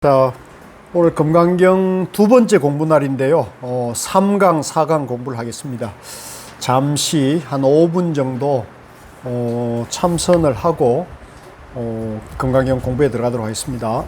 자, 오늘 금강경 두 번째 공부 날인데요. 3강, 4강 공부를 하겠습니다. 잠시 한 5분 정도 참선을 하고 금강경 공부에 들어가도록 하겠습니다.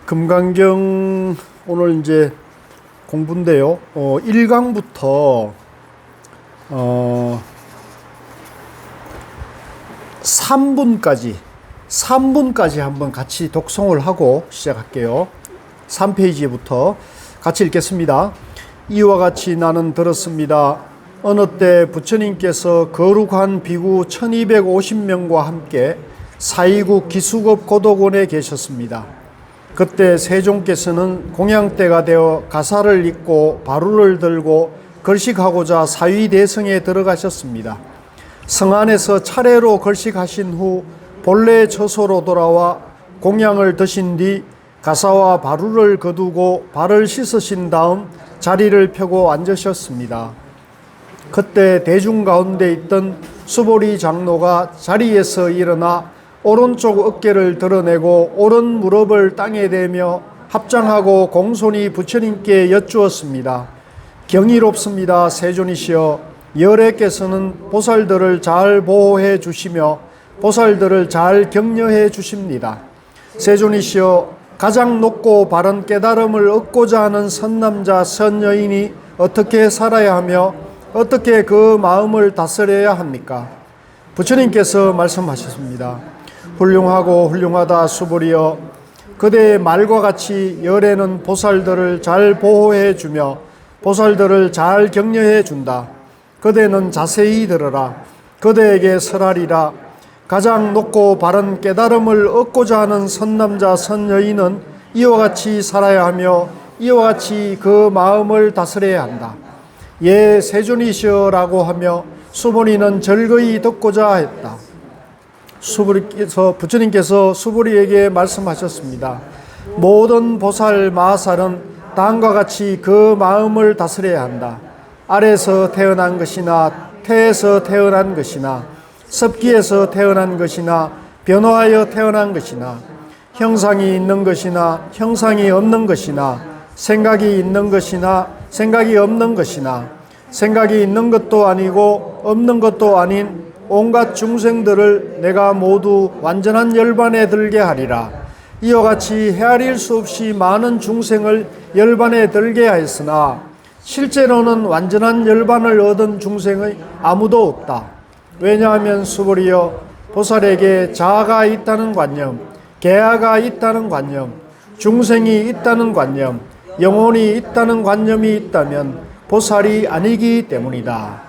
금강경 오늘 이제 공부인데요. 1강부터 3분까지 한번 같이 독송을 하고 시작할게요. 3페이지부터 같이 읽겠습니다. 이와 같이 나는 들었습니다. 어느 때 부처님께서 거룩한 비구 1250명과 함께 사이국 기수급 고덕원에 계셨습니다. 그때 세종께서는 공양때가 되어 가사를 입고 바루를 들고 걸식하고자 사위대성에 들어가셨습니다. 성 안에서 차례로 걸식하신 후 본래 처소로 돌아와 공양을 드신 뒤 가사와 바루를 거두고 발을 씻으신 다음 자리를 펴고 앉으셨습니다. 그때 대중 가운데 있던 수보리 장로가 자리에서 일어나 오른쪽 어깨를 드러내고 오른 무릎을 땅에 대며 합장하고 공손히 부처님께 여쭈었습니다. 경이롭습니다. 세존이시여, 열애께서는 보살들을 잘 보호해 주시며 보살들을 잘 격려해 주십니다. 세존이시여, 가장 높고 바른 깨달음을 얻고자 하는 선남자 선여인이 어떻게 살아야 하며 어떻게 그 마음을 다스려야 합니까? 부처님께서 말씀하셨습니다. 훌륭하고 훌륭하다 수보리여, 그대의 말과 같이 열애는 보살들을 잘 보호해 주며 보살들을 잘 격려해 준다. 그대는 자세히 들으라. 그대에게 설하리라. 가장 높고 바른 깨달음을 얻고자 하는 선남자 선여인은 이와 같이 살아야 하며 이와 같이 그 마음을 다스려야 한다. 예, 세존이시여라고 하며 수보리는 절거히 듣고자 했다. 부처님께서 수보리에게 말씀하셨습니다. 모든 보살 마살은 다음과 같이 그 마음을 다스려야 한다. 알에서 태어난 것이나 태에서 태어난 것이나 섭기에서 태어난 것이나 변화하여 태어난 것이나 형상이 있는 것이나 형상이 없는 것이나 생각이 있는 것이나 생각이 없는 것이나 생각이 있는 것도 아니고 없는 것도 아닌 온갖 중생들을 내가 모두 완전한 열반에 들게 하리라. 이와 같이 헤아릴 수 없이 많은 중생을 열반에 들게 하였으나 실제로는 완전한 열반을 얻은 중생의 아무도 없다. 왜냐하면 수보리여, 보살에게 자아가 있다는 관념, 계아가 있다는 관념, 중생이 있다는 관념, 영혼이 있다는 관념이 있다면 보살이 아니기 때문이다.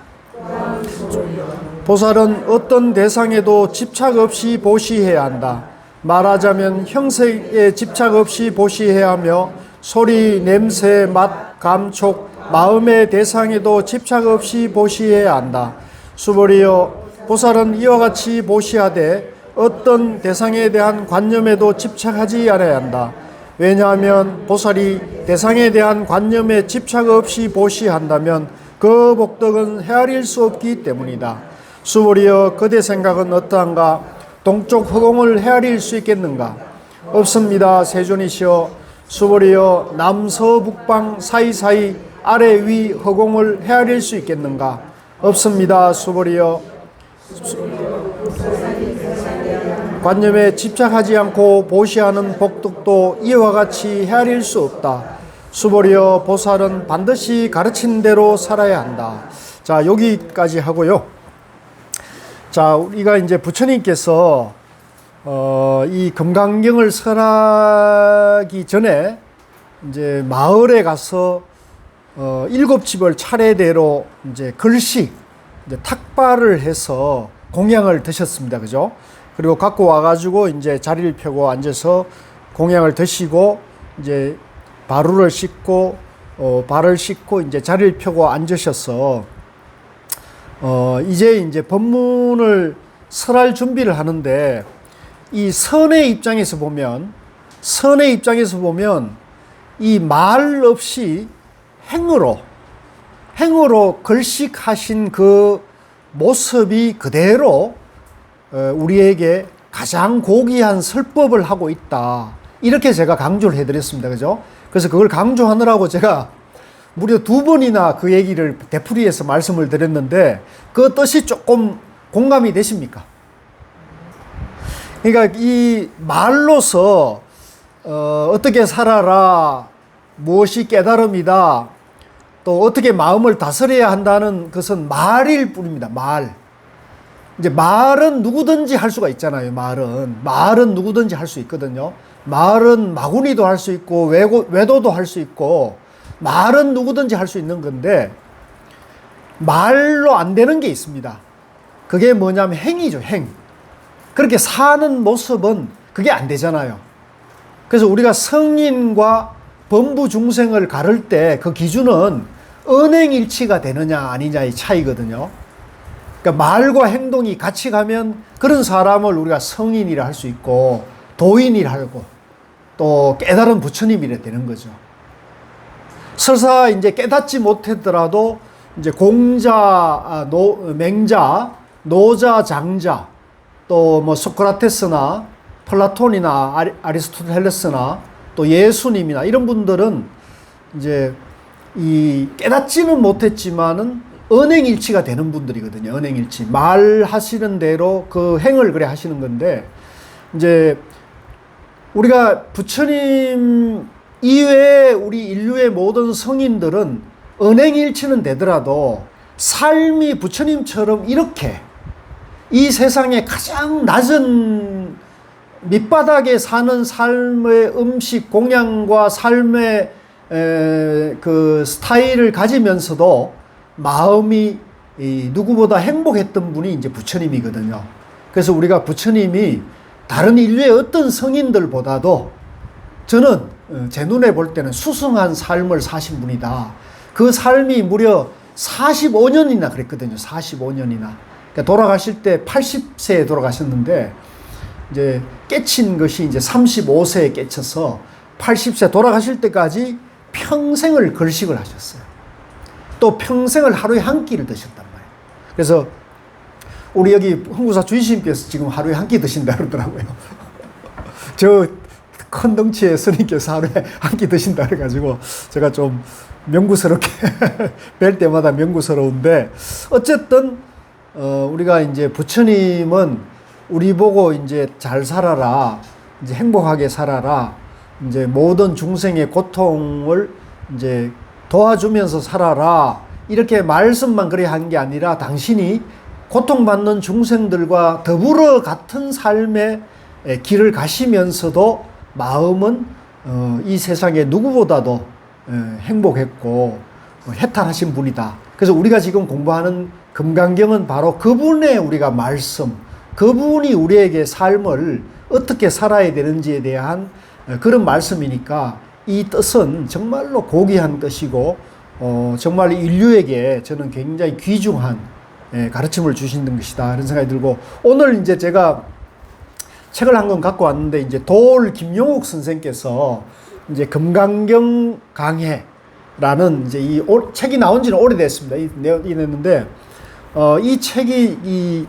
보살은 어떤 대상에도 집착 없이 보시해야 한다. 말하자면 형색에 집착 없이 보시해야 하며 소리, 냄새, 맛, 감촉, 마음의 대상에도 집착 없이 보시해야 한다. 수보리여, 보살은 이와 같이 보시하되 어떤 대상에 대한 관념에도 집착하지 않아야 한다. 왜냐하면 보살이 대상에 대한 관념에 집착 없이 보시한다면 그 복덕은 헤아릴 수 없기 때문이다. 수보리여, 그대 생각은 어떠한가? 동쪽 허공을 헤아릴 수 있겠는가? 없습니다. 세존이시여, 수보리여, 남서북방 사이사이 아래 위 허공을 헤아릴 수 있겠는가? 없습니다. 수보리여, 관념에 집착하지 않고 보시하는 복덕도 이와 같이 헤아릴 수 없다. 수보리여, 보살은 반드시 가르친 대로 살아야 한다. 자, 여기까지 하고요. 자, 우리가 이제 부처님께서 이 금강경을 설하기 전에 이제 마을에 가서 7집을 차례대로 이제 글씨 이제 탁발을 해서 공양을 드셨습니다. 그죠? 그리고 갖고 와가지고 이제 자리를 펴고 앉아서 공양을 드시고 이제 바루를 씻고 발을 씻고 이제 자리를 펴고 앉으셔서 이제 법문을 설할 준비를 하는데 이 선의 입장에서 보면 이 말 없이 행으로 글식하신 그 모습이 그대로 우리에게 가장 고귀한 설법을 하고 있다. 이렇게 제가 강조를 해드렸습니다. 그죠? 그래서 그걸 강조하느라고 제가 무려 2번이나 그 얘기를 되풀이해서 말씀을 드렸는데 그 뜻이 조금 공감이 되십니까? 그러니까 이 말로서 어떻게 살아라, 무엇이 깨달음이다, 또 어떻게 마음을 다스려야 한다는 것은 말일 뿐입니다. 말. 이제 말은 누구든지 할 수가 있잖아요. 말은 누구든지 할 수 있거든요. 말은 마구니도 할 수 있고 외도도 할 수 있고 말은 누구든지 할 수 있는 건데 말로 안 되는 게 있습니다. 그게 뭐냐면 행이죠. 행. 그렇게 사는 모습은 그게 안 되잖아요. 그래서 우리가 성인과 범부 중생을 가를 때 그 기준은 언행일치가 되느냐 아니냐의 차이거든요. 그러니까 말과 행동이 같이 가면 그런 사람을 우리가 성인이라 할 수 있고 도인이라 하고 또 깨달은 부처님이라 되는 거죠. 설사 이제 깨닫지 못했더라도 이제 공자, 맹자, 노자, 장자 또 뭐 소크라테스나 플라톤이나 아리스토텔레스나 또 예수님이나 이런 분들은 이제 이 깨닫지는 못했지만은 언행일치가 되는 분들이거든요. 언행일치. 말하시는 대로 그 행을 그래 하시는 건데, 이제 우리가 부처님 이외에 우리 인류의 모든 성인들은 언행일치는 되더라도 삶이 부처님처럼 이렇게 이 세상에 가장 낮은 밑바닥에 사는 삶의 음식 공양과 삶의 그 스타일을 가지면서도 마음이 누구보다 행복했던 분이 이제 부처님이거든요. 그래서 우리가 부처님이 다른 인류의 어떤 성인들보다도 저는 제 눈에 볼 때는 수승한 삶을 사신 분이다. 그 삶이 무려 45년이나 그랬거든요. 45년이나. 그러니까 돌아가실 때 80세에 돌아가셨는데, 이제 깨친 것이 이제 35세에 깨쳐서 80세 돌아가실 때까지 평생을 걸식을 하셨어요. 또 평생을 하루에 한 끼를 드셨단 말이에요. 그래서 우리 여기 흥구사 주의스님께서 지금 하루에 한 끼 드신다 그러더라고요. 저 큰 덩치의 스님께서 하루에 한 끼 드신다 그래가지고 제가 좀 명구스럽게 뵐 때마다 명구스러운데, 어쨌든 우리가 이제 부처님은 우리 보고 이제 잘 살아라, 이제 행복하게 살아라, 이제 모든 중생의 고통을 이제 도와주면서 살아라, 이렇게 말씀만 그래 한 게 아니라 당신이 고통받는 중생들과 더불어 같은 삶의 길을 가시면서도 마음은 이 세상에 누구보다도 행복했고 해탈하신 분이다. 그래서 우리가 지금 공부하는 금강경은 바로 그분의 우리가 말씀, 그분이 우리에게 삶을 어떻게 살아야 되는지에 대한 그런 말씀이니까, 이 뜻은 정말로 고귀한 뜻이고 정말 인류에게 저는 굉장히 귀중한 가르침을 주시는 것이다, 그런 생각이 들고, 오늘 이제 제가 책을 한 권 갖고 왔는데, 이제 도올 김용욱 선생께서 이제 금강경 강해라는 이제 이 책이 나온 지는 오래됐습니다. 이랬는데 이 책이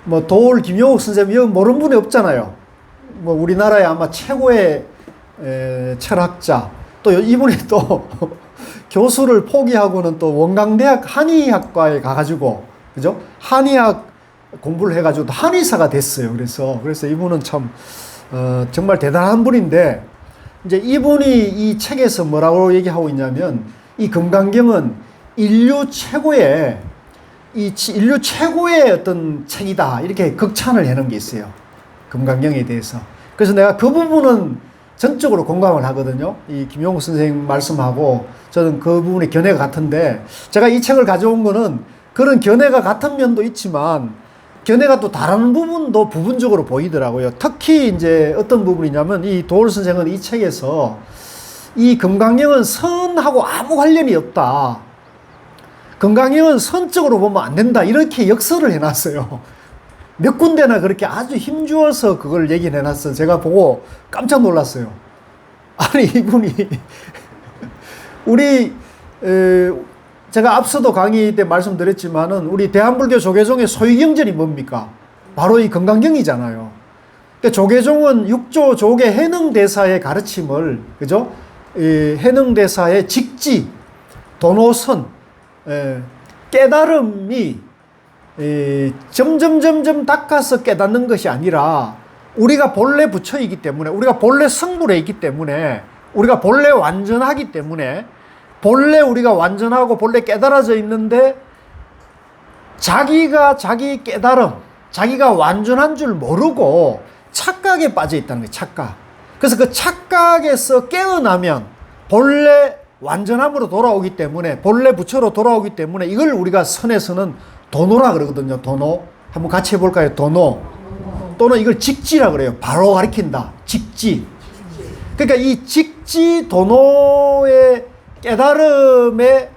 뭐 도올 김용욱 선생님 모르는 분이 없잖아요. 뭐 우리나라의 아마 최고의 철학자, 또 이분이 또 교수를 포기하고는 또 원광대학 한의학과에 가가지고, 그죠? 한의학 공부를 해가지고 한의사가 됐어요. 그래서 이분은 참 정말 대단한 분인데, 이제 이분이 이 책에서 뭐라고 얘기하고 있냐면, 이 금강경은 인류 최고의 어떤 책이다, 이렇게 극찬을 해놓은 게 있어요. 금강경에 대해서. 그래서 내가 그 부분은 전적으로 공감을 하거든요. 이 김용욱 선생님 말씀하고 저는 그 부분이 견해가 같은데, 제가 이 책을 가져온 거는 그런 견해가 같은 면도 있지만 견해가 또 다른 부분도 부분적으로 보이더라고요. 특히 이제 어떤 부분이냐면, 이 도올 선생은 이 책에서 이 금강경은 선하고 아무 관련이 없다, 금강경은 선적으로 보면 안 된다, 이렇게 역설을 해놨어요. 몇 군데나 그렇게 아주 힘주어서 그걸 얘기를 해놨어요. 제가 보고 깜짝 놀랐어요. 아니 이분이 우리 제가 앞서도 강의 때 말씀드렸지만은 우리 대한불교 조계종의 소위경전이 뭡니까? 바로 이 금강경이잖아요. 그러니까 조계종은 육조 조계 해능대사의 가르침을, 그죠? 이 해능대사의 직지, 도노선, 깨달음이 점점 닦아서 깨닫는 것이 아니라, 우리가 본래 부처이기 때문에, 우리가 본래 성불에 있기 때문에, 우리가 본래 완전하기 때문에, 본래 우리가 완전하고 본래 깨달아져 있는데, 자기가 자기 깨달음, 자기가 완전한 줄 모르고 착각에 빠져 있다는 거예요. 착각. 그래서 그 착각에서 깨어나면 본래 완전함으로 돌아오기 때문에, 본래 부처로 돌아오기 때문에, 이걸 우리가 선에서는 도노라 그러거든요. 도노. 한번 같이 해볼까요? 도노. 또는 이걸 직지라 그래요. 바로 가리킨다. 직지. 그러니까 이 직지 도노의 깨달음의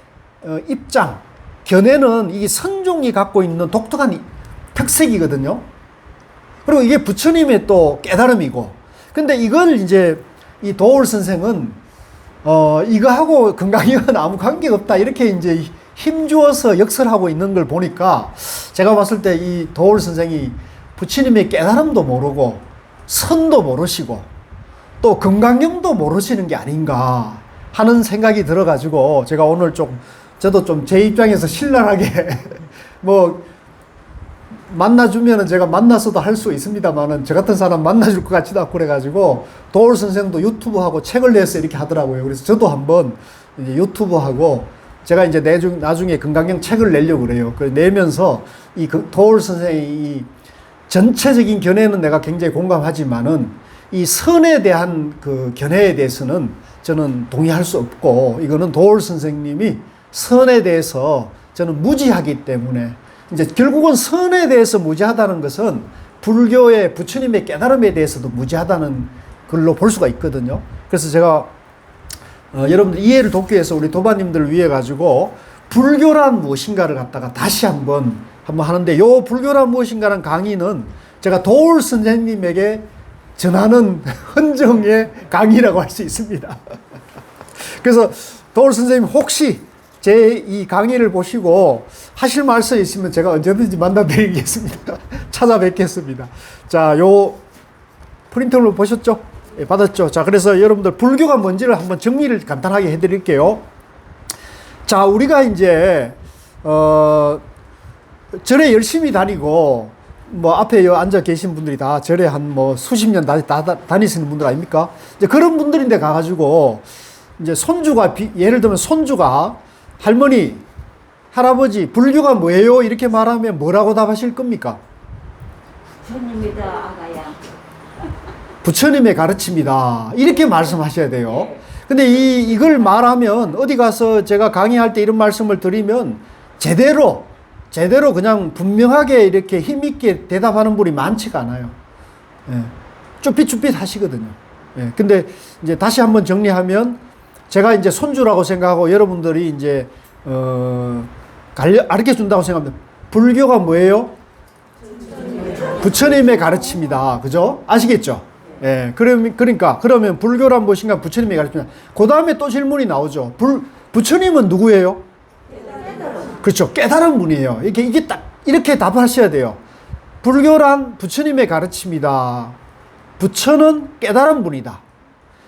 입장, 견해는 이 선종이 갖고 있는 독특한 특색이거든요. 그리고 이게 부처님의 또 깨달음이고, 근데 이걸 이제 이 도올 선생은 이거하고 금강경은 아무 관계가 없다, 이렇게 이제 힘주어서 역설하고 있는 걸 보니까, 제가 봤을 때 이 도올 선생이 부처님의 깨달음도 모르고 선도 모르시고 또 금강경도 모르시는 게 아닌가 하는 생각이 들어가지고 제가 오늘 저도 좀 제 입장에서 신랄하게 뭐 만나주면은 제가 만나서도 할 수 있습니다만은 저 같은 사람 만나줄 것 같지도 않고 그래가지고 도올 선생도 유튜브하고 책을 내서 이렇게 하더라고요. 그래서 저도 한번 이제 유튜브하고 제가 이제 나중에 금강경 책을 내려고 그래요. 그 내면서 도올 선생의 이 전체적인 견해는 내가 굉장히 공감하지만은 이 선에 대한 그 견해에 대해서는 저는 동의할 수 없고 이거는 도올 선생님이 선에 대해서 저는 무지하기 때문에 이제 결국은 선에 대해서 무지하다는 것은 불교의 부처님의 깨달음에 대해서도 무지하다는 걸로 볼 수가 있거든요. 그래서 제가 여러분들 이해를 돕기 위해서 우리 도반님들을 위해 가지고 불교란 무엇인가를 갖다가 다시 한번 하는데 요 불교란 무엇인가라는 강의는 제가 도올 선생님에게 전하는 헌정의 강의라고 할 수 있습니다. 그래서 도올 선생님 혹시 제 이 강의를 보시고 하실 말씀 있으면 제가 언제든지 만나드리겠습니다. 찾아뵙겠습니다. 자, 요 프린트를 보셨죠? 예, 받았죠? 자, 그래서 여러분들 불교가 뭔지를 한번 정리를 간단하게 해드릴게요. 자, 우리가 이제 절에 열심히 다니고 뭐 앞에 앉아 계신 분들이 다 절에 한 뭐 수십 년 다니시는 분들 아닙니까? 이제 그런 분들인데 가가지고 이제 예를 들면 손주가 할머니, 할아버지, 불교가 뭐예요? 이렇게 말하면 뭐라고 답하실 겁니까? 부처님이다, 아가야. 부처님의 가르침이다. 이렇게 말씀하셔야 돼요. 근데 이걸 말하면 어디 가서 제가 강의할 때 이런 말씀을 드리면 제대로 그냥 분명하게 이렇게 힘있게 대답하는 분이 많지가 않아요. 예. 쭈삣쭈삣 하시거든요. 예. 근데 이제 다시 한번 정리하면 제가 이제 손주라고 생각하고 여러분들이 이제, 가르쳐 준다고 생각합니다. 불교가 뭐예요? 부처님의 가르침이다. 그죠? 아시겠죠? 예. 그러면 불교란 무엇인가? 부처님의 가르침이다. 그 다음에 또 질문이 나오죠. 부처님은 누구예요? 그렇죠. 깨달은 분이에요. 이게 딱, 이렇게 답하셔야 돼요. 불교란 부처님의 가르침이다. 부처는 깨달은 분이다.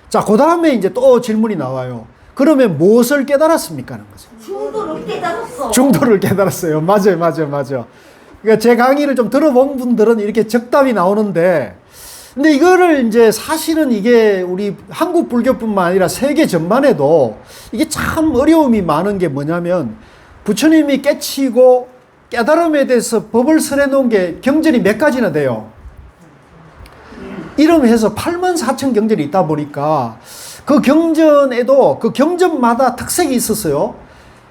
자, 그 다음에 이제 또 질문이 나와요. 그러면 무엇을 깨달았습니까? 하는 거죠. 중도를 깨달았어. 중도를 깨달았어요. 맞아요. 그러니까 제 강의를 좀 들어본 분들은 이렇게 적답이 나오는데, 근데 이거를 이제 사실은 이게 우리 한국 불교뿐만 아니라 세계 전반에도 이게 참 어려움이 많은 게 뭐냐면 부처님이 깨치고 깨달음에 대해서 법을 설해놓은 게 경전이 몇 가지나 돼요. 이름해서 84,000 경전이 있다 보니까 그 경전에도 그 경전마다 특색이 있었어요.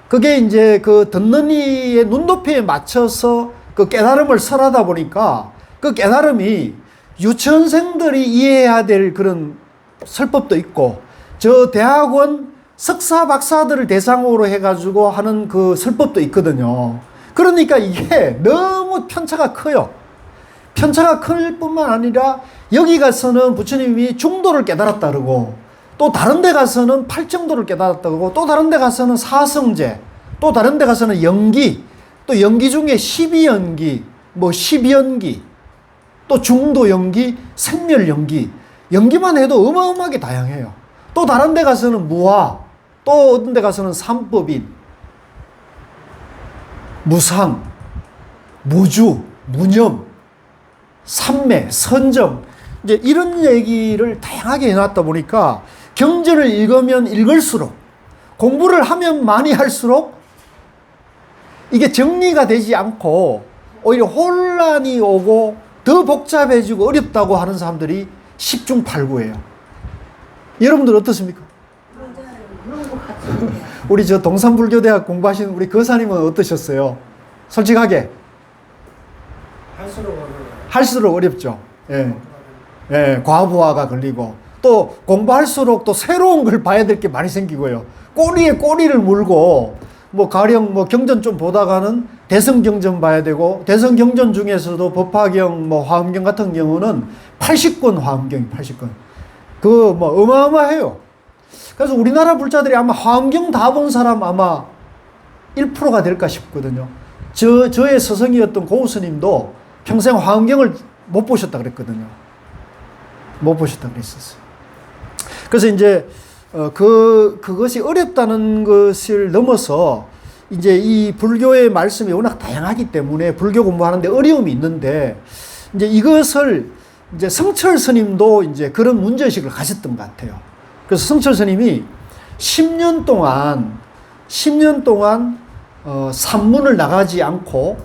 그게 이제 그 듣는 이의 눈높이에 맞춰서 그 깨달음을 설하다 보니까 그 깨달음이 유치원생들이 이해해야 될 그런 설법도 있고 저 대학원 석사 박사들을 대상으로 해가지고 하는 그 설법도 있거든요. 그러니까 이게 너무 편차가 커요. 편차가 클 뿐만 아니라 여기 가서는 부처님이 중도를 깨달았다 그러고 또 다른 데 가서는 팔정도를 깨달았다 그러고 또 다른 데 가서는 사성제 또 다른 데 가서는 연기 또 연기 중에 12연기 뭐 10연기 또 중도 연기 생멸 연기 연기만 해도 어마어마하게 다양해요. 또 다른 데 가서는 무화 또 어떤 데 가서는 삼법인 무상 무주 무념 삼매 선정 이제 이런 얘기를 다양하게 해놨다 보니까 경전을 읽으면 읽을수록 공부를 하면 많이 할수록 이게 정리가 되지 않고 오히려 혼란이 오고 더 복잡해지고 어렵다고 하는 사람들이 10중 8구예요. 여러분들 어떻습니까? 우리 저 동산불교대학 공부하시는 우리 거사님은 어떠셨어요? 솔직하게. 할수록 어렵죠. 예. 예, 과부하가 걸리고 또 공부할수록 또 새로운 걸 봐야 될 게 많이 생기고요. 꼬리에 꼬리를 물고 뭐 가령 뭐 경전 좀 보다가는 대성경전 봐야 되고 대성경전 중에서도 법화경 뭐 화엄경 같은 경우는 80권 화엄경이 80권. 그 뭐 어마어마해요. 그래서 우리나라 불자들이 아마 화엄경 다 본 사람 아마 1%가 될까 싶거든요. 저의 스승이었던 고우 스님도 평생 화엄경을 못 보셨다 그랬거든요. 못 보셨다 그랬었어요. 그래서 이제 그것이 어렵다는 것을 넘어서 이제 이 불교의 말씀이 워낙 다양하기 때문에 불교 공부하는데 어려움이 있는데 이제 이것을 이제 성철 스님도 이제 그런 문제의식을 가졌던 것 같아요. 그래서 성철 스님이 10년 동안 산문을 나가지 않고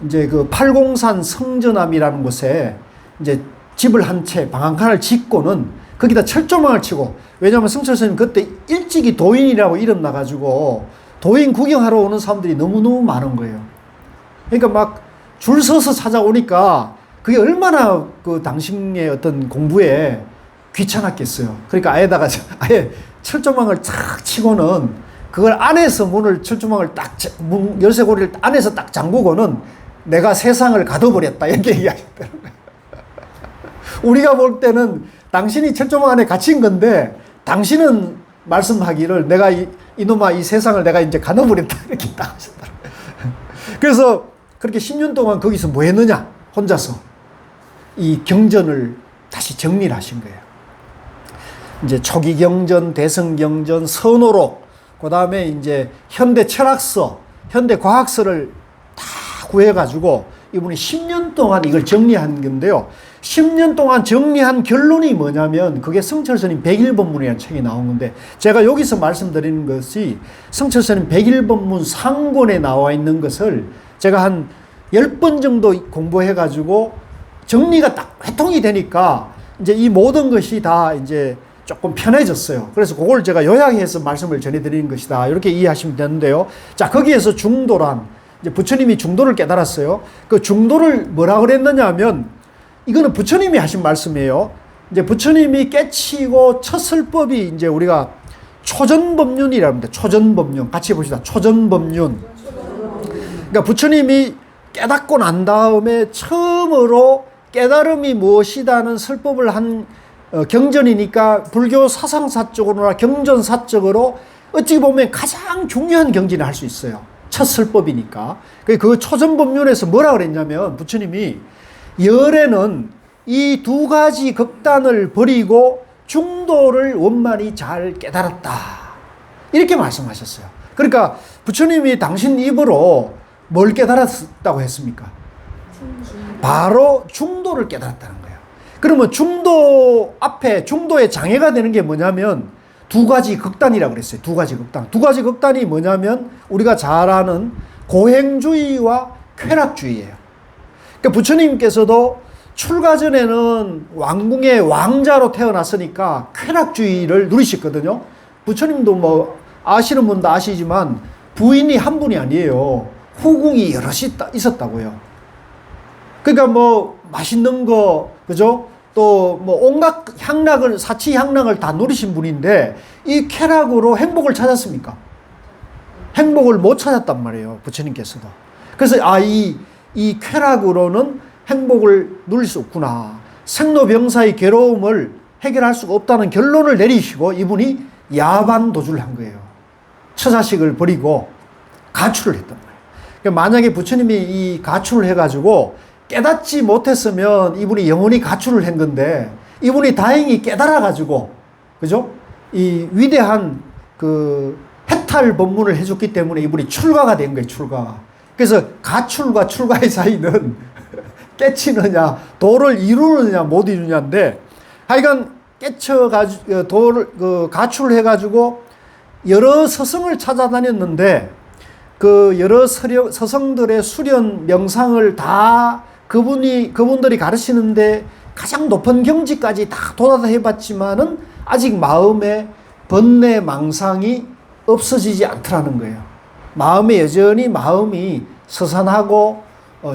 이제 그 팔공산 성전암이라는 곳에 이제 집을 한 채 방 한 칸을 짓고는 거기다 철조망을 치고, 왜냐하면 성철 스님 그때 일찍이 도인이라고 이름 나가지고 도인 구경하러 오는 사람들이 너무너무 많은 거예요. 그러니까 막 줄 서서 찾아오니까 그게 얼마나 그 당신의 어떤 공부에 귀찮았겠어요. 그러니까 아예 철조망을 착 치고는 그걸 안에서 문을 철조망을 딱 열쇠고리를 안에서 딱 잠그고는 내가 세상을 가둬버렸다 이렇게 얘기하셨더라고요. 우리가 볼 때는 당신이 철조망 안에 갇힌 건데 당신은 말씀하기를 내가 이놈아 이 세상을 내가 이제 가둬버렸다 이렇게 딱 하셨더라고요. 그래서 그렇게 10년 동안 거기서 뭐 했느냐? 혼자서 이 경전을 다시 정리를 하신 거예요. 이제 초기 경전, 대성 경전, 선호록, 그 다음에 이제 현대 철학서, 현대 과학서를 다 구해가지고 이분이 10년 동안 이걸 정리한 건데요. 10년 동안 정리한 결론이 뭐냐면 그게 성철스님 101법문이라는 책이 나온 건데, 제가 여기서 말씀드리는 것이 성철스님 101법문 상권에 나와 있는 것을 제가 한 10번 정도 공부해가지고 정리가 딱 회통이 되니까 이제 이 모든 것이 다 이제 조금 편해졌어요. 그래서 그걸 제가 요약해서 말씀을 전해드리는 것이다. 이렇게 이해하시면 되는데요. 자, 거기에서 중도란, 이제 부처님이 중도를 깨달았어요. 그 중도를 뭐라 그랬느냐 하면, 이거는 부처님이 하신 말씀이에요. 이제 부처님이 깨치고 첫 설법이 이제 우리가 초전법륜이라고 합니다. 초전법륜. 같이 봅시다. 초전법륜. 그러니까 부처님이 깨닫고 난 다음에 처음으로 깨달음이 무엇이다는 설법을 한 경전이니까 불교 사상사적으로나 경전사적으로 어찌 보면 가장 중요한 경전을 할 수 있어요. 첫 설법이니까. 그 초전법륜에서 뭐라 그랬냐면 부처님이 열에는 이 두 가지 극단을 버리고 중도를 원만히 잘 깨달았다. 이렇게 말씀하셨어요. 그러니까 부처님이 당신 입으로 뭘 깨달았다고 했습니까? 바로 중도를 깨달았다는 거예요. 그러면 중도 앞에 중도에 장애가 되는 게 뭐냐면 두 가지 극단이라고 그랬어요. 두 가지 극단. 두 가지 극단이 뭐냐면 우리가 잘 아는 고행주의와 쾌락주의예요. 그러니까 부처님께서도 출가 전에는 왕궁의 왕자로 태어났으니까 쾌락주의를 누리셨거든요. 부처님도 뭐 아시는 분도 아시지만 부인이 한 분이 아니에요. 후궁이 여럿이 있었다고요. 그러니까 뭐 맛있는 거, 그죠? 또 뭐 온갖 향락을, 사치 향락을 다 누리신 분인데 이 쾌락으로 행복을 찾았습니까? 행복을 못 찾았단 말이에요. 부처님께서도. 그래서 이 쾌락으로는 행복을 누릴 수 없구나. 생로병사의 괴로움을 해결할 수가 없다는 결론을 내리시고 이분이 야반도주를 한 거예요. 처자식을 버리고 가출을 했단 말이에요. 그러니까 만약에 부처님이 이 가출을 해가지고 깨닫지 못했으면 이분이 영원히 가출을 한 건데 이분이 다행히 깨달아가지고, 그죠? 이 위대한 그 해탈 법문을 해줬기 때문에 이분이 출가가 된 거예요, 출가가. 그래서 가출과 출가의 사이는 깨치느냐, 도를 이루느냐, 못 이루냐인데, 하여간 깨쳐가지고, 가출을 해가지고 여러 서성을 찾아다녔는데, 그 여러 서성들의 수련 명상을 다 그분들이 가르치는데 가장 높은 경지까지 다 도달해 해봤지만은 아직 마음에 번뇌 망상이 없어지지 않더라는 거예요. 마음에 여전히 마음이 서산하고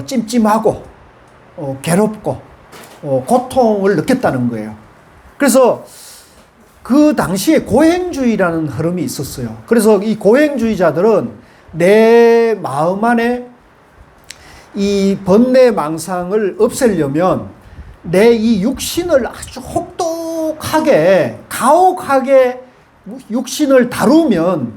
찜찜하고 괴롭고 고통을 느꼈다는 거예요. 그래서 그 당시에 고행주의라는 흐름이 있었어요. 그래서 이 고행주의자들은 내 마음 안에 이 번뇌 망상을 없애려면 내 이 육신을 아주 혹독하게 가혹하게 육신을 다루면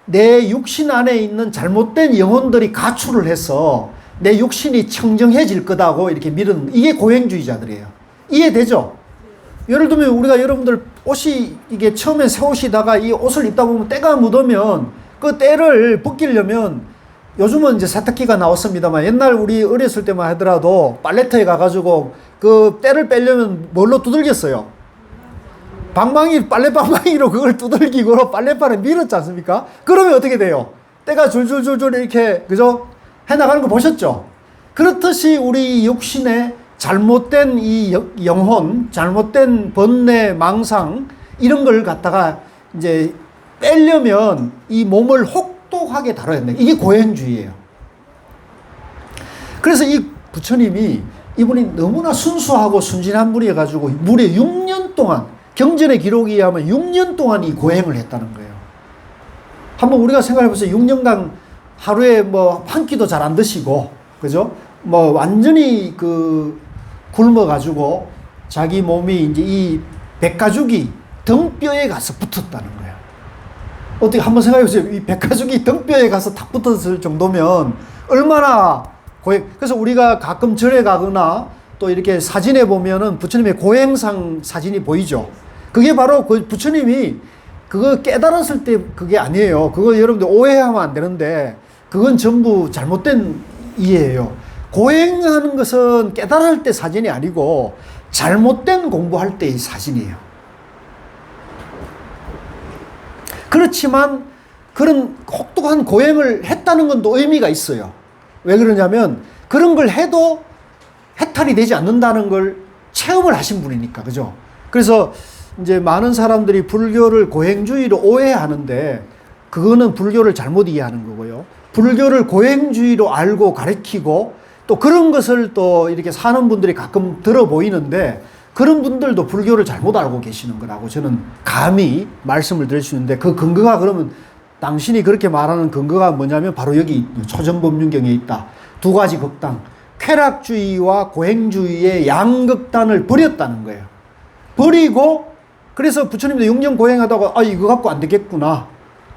내 육신 안에 있는 잘못된 영혼들이 가출을 해서 내 육신이 청정해질 거다고 이렇게 믿은, 이게 고행주의자들이에요. 이해되죠? 예를 들면 우리가 여러분들 옷이 이게 처음에 새 옷이다가 이 옷을 입다 보면 때가 묻으면 그 때를 벗기려면 요즘은 이제 세탁기가 나왔습니다만 옛날 우리 어렸을 때만 하더라도 빨래터에 가가지고 그 때를 빼려면 뭘로 두들겼어요? 빨래 방망이로 그걸 두들기고 빨래판에 밀었지 않습니까? 그러면 어떻게 돼요? 때가 줄줄줄줄 이렇게, 그죠? 해나가는 거 보셨죠? 그렇듯이 우리 육신의 잘못된 이 영혼, 잘못된 번뇌, 망상, 이런 걸 갖다가 이제 빼려면 이 몸을 혹독하게 다뤄야 된다. 이게 고행주의예요. 그래서 이 부처님이, 이분이 너무나 순수하고 순진한 분이어가지고 무려 6년 동안, 경전의 기록에 의하면 6년 동안 이 고행을 했다는 거예요. 한번 우리가 생각해 보세요. 6년간 하루에 뭐 한 끼도 잘 안 드시고, 그죠? 뭐 완전히 굶어가지고 자기 몸이 이제 이 백가죽이 등뼈에 가서 붙었다는 거예요. 어떻게 한번 생각해 보세요. 이 백가죽이 등뼈에 가서 딱 붙었을 정도면 얼마나 그래서 우리가 가끔 절에 가거나 또 이렇게 사진에 보면은 부처님의 고행상 사진이 보이죠. 그게 바로 그 부처님이 그거 깨달았을 때 그게 아니에요. 그거 여러분들 오해하면 안 되는데 그건 전부 잘못된 이해예요. 고행하는 것은 깨달을 때 사진이 아니고 잘못된 공부할 때의 사진이에요. 그렇지만 그런 혹독한 고행을 했다는 건 또 의미가 있어요. 왜 그러냐면 그런 걸 해도 해탈이 되지 않는다는 걸 체험을 하신 분이니까, 그죠? 그래서 이제 많은 사람들이 불교를 고행주의로 오해하는데 그거는 불교를 잘못 이해하는 거고요. 불교를 고행주의로 알고 가르치고 또 그런 것을 또 이렇게 사는 분들이 가끔 들어 보이는데 그런 분들도 불교를 잘못 알고 계시는 거라고 저는 감히 말씀을 드릴 수 있는데, 그 근거가, 그러면 당신이 그렇게 말하는 근거가 뭐냐면 바로 여기 초전법륜경에 있다. 두 가지 극단, 쾌락주의와 고행주의의 양극단을 버렸다는 거예요. 버리고, 그래서 부처님도 6년 고행하다가 이거 갖고 안 되겠구나,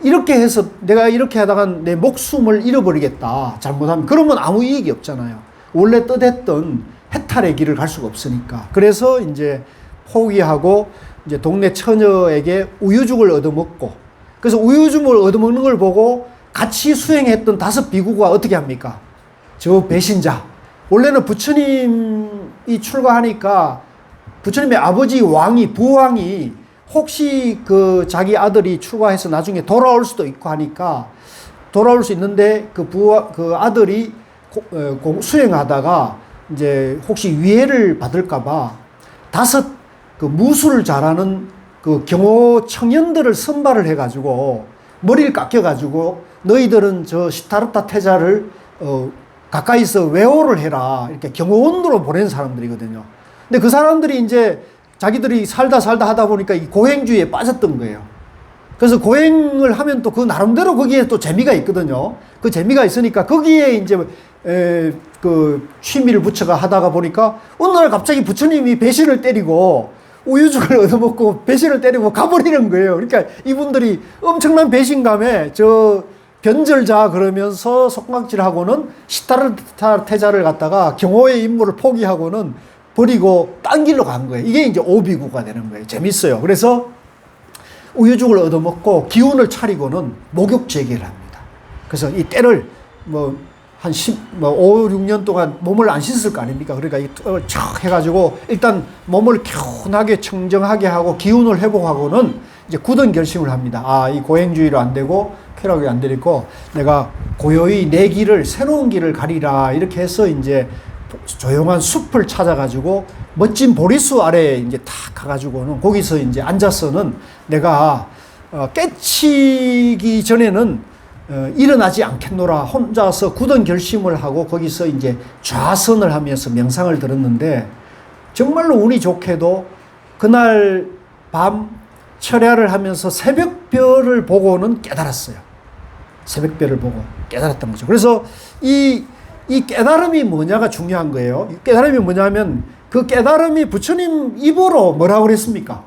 이렇게 해서 내가 이렇게 하다가 내 목숨을 잃어버리겠다, 잘못하면. 그러면 아무 이익이 없잖아요. 원래 뜻했던 해탈의 길을 갈 수가 없으니까. 그래서 이제 포기하고 이제 동네 처녀에게 우유죽을 얻어먹고, 그래서 우유죽을 얻어먹는 걸 보고 같이 수행했던 5 비구가 어떻게 합니까? 저 배신자. 원래는 부처님이 출가하니까 부처님의 아버지 부왕이 혹시 자기 아들이 출가해서 나중에 돌아올 수도 있고 하니까 돌아올 수 있는데 그 아들이 수행하다가 이제 혹시 위해를 받을까봐 5 무술을 잘하는 경호 청년들을 선발을 해가지고 머리를 깎여가지고 너희들은 저 시타르타 태자를 가까이서 외호를 해라, 이렇게 경호원으로 보낸 사람들이거든요. 근데 그 사람들이 이제 자기들이 살다 하다 보니까 이 고행주의에 빠졌던 거예요. 그래서 고행을 하면 또 그 나름대로 거기에 또 재미가 있거든요. 그 재미가 있으니까 거기에 이제 취미를 붙여가 하다가 보니까 어느 날 갑자기 부처님이 배신을 때리고 우유죽을 얻어먹고 배신을 때리고 가버리는 거예요. 그러니까 이분들이 엄청난 배신감에 저 변절자 그러면서 속락질하고는 시타르타 태자를 갖다가 경호의 임무를 포기하고는 버리고 딴 길로 간 거예요. 이게 이제 오비구가 되는 거예요. 재밌어요. 그래서 우유죽을 얻어먹고 기운을 차리고는 목욕 재개를 합니다. 그래서 이 때를 한 5, 6년 동안 몸을 안 씻을 거 아닙니까? 그러니까 이 턱을 촥 해가지고 일단 몸을 개운하게 청정하게 하고 기운을 회복하고는 이제 굳은 결심을 합니다. 이 고행주의로 안 되고 쾌락이 안 되고 내가 고요히 내 길을, 새로운 길을 가리라, 이렇게 해서 이제 조용한 숲을 찾아가지고 멋진 보리수 아래에 이제 탁 가가지고는 거기서 이제 앉아서는 내가 깨치기 전에는 일어나지 않겠노라 혼자서 굳은 결심을 하고 거기서 이제 좌선을 하면서 명상을 들었는데, 정말로 운이 좋게도 그날 밤 철야를 하면서 새벽별을 보고는 깨달았어요. 새벽별을 보고 깨달았던 거죠. 그래서 이 깨달음이 뭐냐가 중요한 거예요. 이 깨달음이 뭐냐면 그 깨달음이 부처님 입으로 뭐라고 그랬습니까?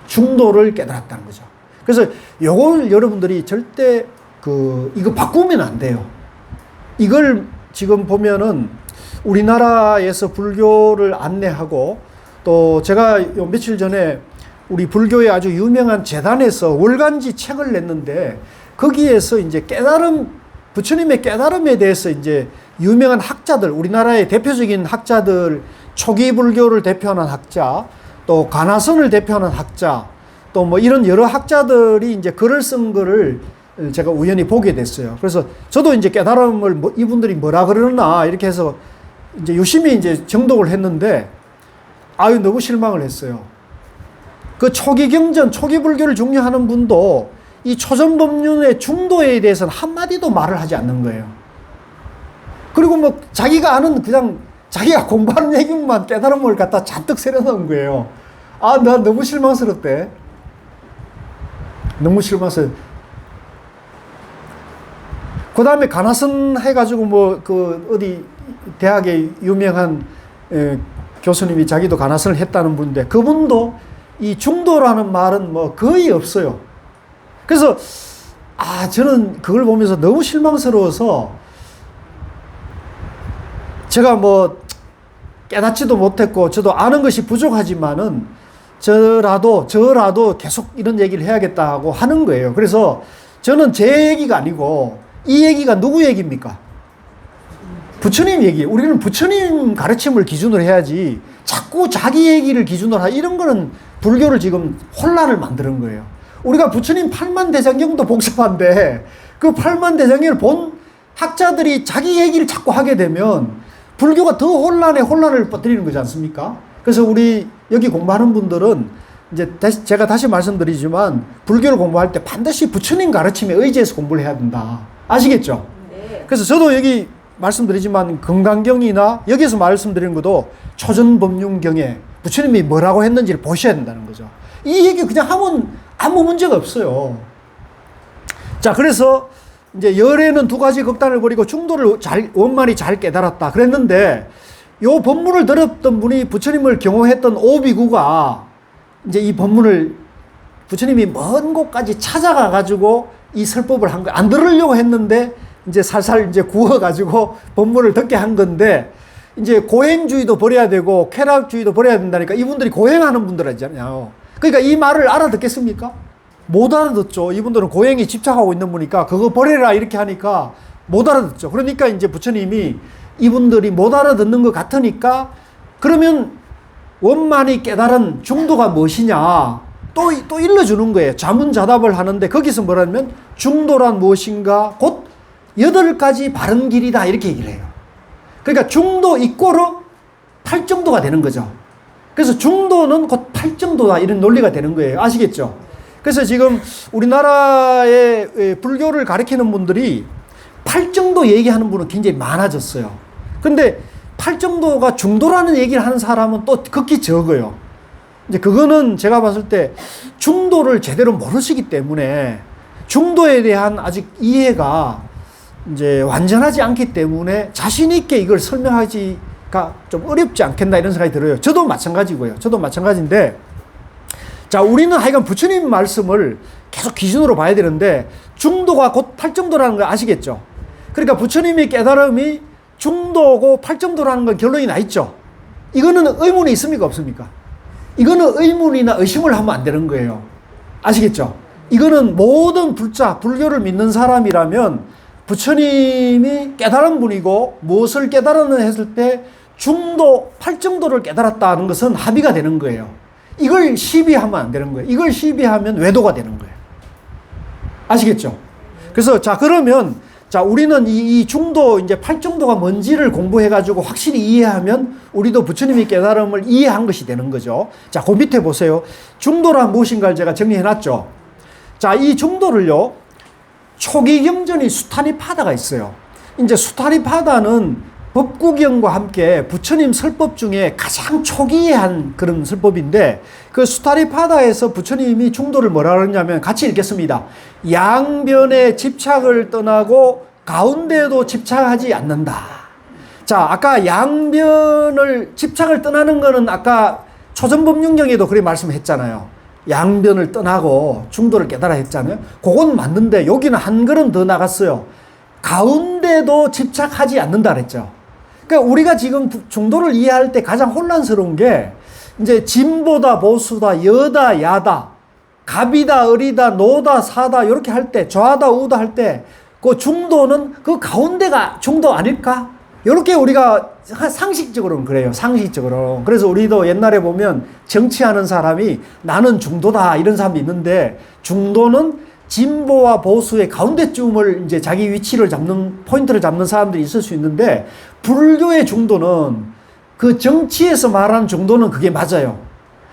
중도를 깨달았다는 거죠. 그래서 요걸 여러분들이 절대 이거 바꾸면 안 돼요. 이걸 지금 보면은 우리나라에서 불교를 안내하고 또 제가 요 며칠 전에 우리 불교의 아주 유명한 재단에서 월간지 책을 냈는데 거기에서 이제 부처님의 깨달음에 대해서 이제 유명한 학자들, 우리나라의 대표적인 학자들, 초기 불교를 대표하는 학자, 또 가나선을 대표하는 학자, 또 뭐 이런 여러 학자들이 이제 글을 쓴 거를 제가 우연히 보게 됐어요. 그래서 저도 이제 깨달음을 이분들이 뭐라 그러나 이렇게 해서 이제 유심히 이제 정독을 했는데 아유, 너무 실망을 했어요. 그 초기 경전, 초기 불교를 중요하는 분도 이 초전법륜의 중도에 대해서는 한마디도 말을 하지 않는 거예요. 그리고 뭐 자기가 아는 그냥 자기가 공부하는 얘기만 깨달음을 갖다 잔뜩 새겨놓은 거예요. 아, 나 너무 실망스럽대. 너무 실망스러워. 그 다음에 가나선 해가지고 뭐 그 어디 대학의 유명한 교수님이 자기도 가나선을 했다는 분인데 그분도 이 중도라는 말은 뭐 거의 없어요. 그래서 저는 그걸 보면서 너무 실망스러워서 제가 뭐 깨닫지도 못했고 저도 아는 것이 부족하지만은 저라도 계속 이런 얘기를 해야겠다고 하는 거예요. 그래서 저는 제 얘기가 아니고 이 얘기가 누구 얘기입니까? 부처님 얘기. 우리는 부처님 가르침을 기준으로 해야지 자꾸 자기 얘기를 기준으로 하자. 이런 거는 불교를 지금 혼란을 만드는 거예요. 우리가 부처님 8만대장경도 복잡한데 그 8만대장경을 본 학자들이 자기 얘기를 자꾸 하게 되면 불교가 더 혼란을 퍼뜨리는 거지 않습니까? 그래서 우리 여기 공부하는 분들은 이제 제가 다시 말씀드리지만 불교를 공부할 때 반드시 부처님 가르침에 의지해서 공부를 해야 된다. 아시겠죠? 네. 그래서 저도 여기 말씀드리지만 금강경이나 여기서 말씀드리는 것도 초전법륜경에 부처님이 뭐라고 했는지를 보셔야 된다는 거죠. 이 얘기 그냥 하면 아무 문제가 없어요. 자, 그래서 이제 열에는 두 가지 극단을 버리고 중도를 원만히 잘 깨달았다 그랬는데 요 법문을 들었던 분이 부처님을 경호했던 오비구가 이제 이 법문을 부처님이 먼 곳까지 찾아가 가지고 이 설법을 한 거예요. 안 들으려고 했는데 이제 살살 이제 구워가지고 법문을 듣게 한 건데 이제 고행주의도 버려야 되고 쾌락주의도 버려야 된다니까 이분들이 고행하는 분들이잖아요. 그러니까 이 말을 알아듣겠습니까? 못 알아듣죠. 이분들은 고행에 집착하고 있는 분이니까 그거 버려라 이렇게 하니까 못 알아듣죠. 그러니까 이제 부처님이 이분들이 못 알아듣는 것 같으니까 그러면 원만히 깨달은 중도가 무엇이냐 또 일러주는 거예요. 자문자답을 하는데 거기서 뭐라면 중도란 무엇인가 곧 8가지 바른 길이다 이렇게 얘기를 해요. 그러니까 중도 이꼬르 팔정도가 되는 거죠. 그래서 중도는 곧 팔정도다 이런 논리가 되는 거예요. 아시겠죠? 그래서 지금 우리나라의 불교를 가리키는 분들이 팔정도 얘기하는 분은 굉장히 많아졌어요. 근데 팔정도가 중도라는 얘기를 하는 사람은 또 극히 적어요. 이제 그거는 제가 봤을 때 중도를 제대로 모르시기 때문에 중도에 대한 아직 이해가 이제 완전하지 않기 때문에 자신 있게 이걸 설명하기가 좀 어렵지 않겠나 이런 생각이 들어요. 저도 마찬가지고요. 저도 마찬가지인데 자, 우리는 하여간 부처님 말씀을 계속 기준으로 봐야 되는데 중도가 곧 팔정도라는 거 아시겠죠? 그러니까 부처님의 깨달음이 중도고 팔정도라는 건 결론이 나 있죠. 이거는 의문이 있습니까? 없습니까? 이거는 의문이나 의심을 하면 안 되는 거예요. 아시겠죠? 이거는 모든 불교를 믿는 사람이라면 부처님이 깨달은 분이고 무엇을 깨달았는 했을 때 중도, 팔정도를 깨달았다는 것은 합의가 되는 거예요. 이걸 시비하면 안 되는 거예요. 이걸 시비하면 외도가 되는 거예요. 아시겠죠? 그래서 자, 그러면 자, 우리는 이 중도, 이제 팔정도가 뭔지를 공부해가지고 확실히 이해하면 우리도 부처님의 깨달음을 이해한 것이 되는 거죠. 자, 그 밑에 보세요. 중도란 무엇인가를 제가 정리해놨죠. 자, 이 중도를요, 초기 경전이 수타니파다가 있어요. 이제 수타니파다는 법구경과 함께 부처님 설법 중에 가장 초기에 한 그런 설법인데 그 수타니파다에서 부처님이 중도를 뭐라 그러냐면 같이 읽겠습니다. 양변에 집착을 떠나고 가운데에도 집착하지 않는다. 자, 아까 양변을 집착을 떠나는 거는 아까 초전법륜경에도 그렇게 말씀했잖아요. 양변을 떠나고 중도를 깨달아 했잖아요. 그건 맞는데 여기는 한 걸음 더 나갔어요. 가운데도 집착하지 않는다 그랬죠. 그러니까 우리가 지금 중도를 이해할 때 가장 혼란스러운 게 이제 진보다 보수다 여다 야다 갑이다 을이다 노다 사다 이렇게 할 때 좌다 우다 할 때 그 중도는 그 가운데가 중도 아닐까? 이렇게 우리가 상식적으로는 그래요. 상식적으로. 그래서 우리도 옛날에 보면 정치하는 사람이 나는 중도다 이런 사람이 있는데 중도는 진보와 보수의 가운데쯤을 이제 자기 위치를 잡는 포인트를 잡는 사람들이 있을 수 있는데 불교의 중도는 그 정치에서 말하는 중도는 그게 맞아요.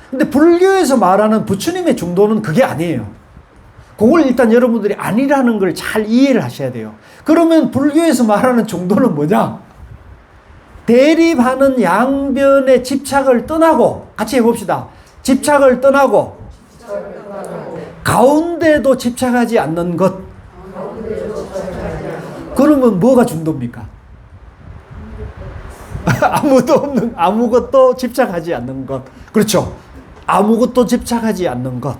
근데 불교에서 말하는 부처님의 중도는 그게 아니에요. 그걸 일단 여러분들이 아니라는 걸 잘 이해를 하셔야 돼요. 그러면 불교에서 말하는 중도는 뭐냐? 대립하는 양변의 집착을 떠나고 같이 해봅시다. 집착을 떠나고 가운데도 집착하지 않는 것. 그러면 뭐가 중도입니까? 아무도 없는, 아무것도 집착하지 않는 것. 그렇죠. 아무것도 집착하지 않는 것.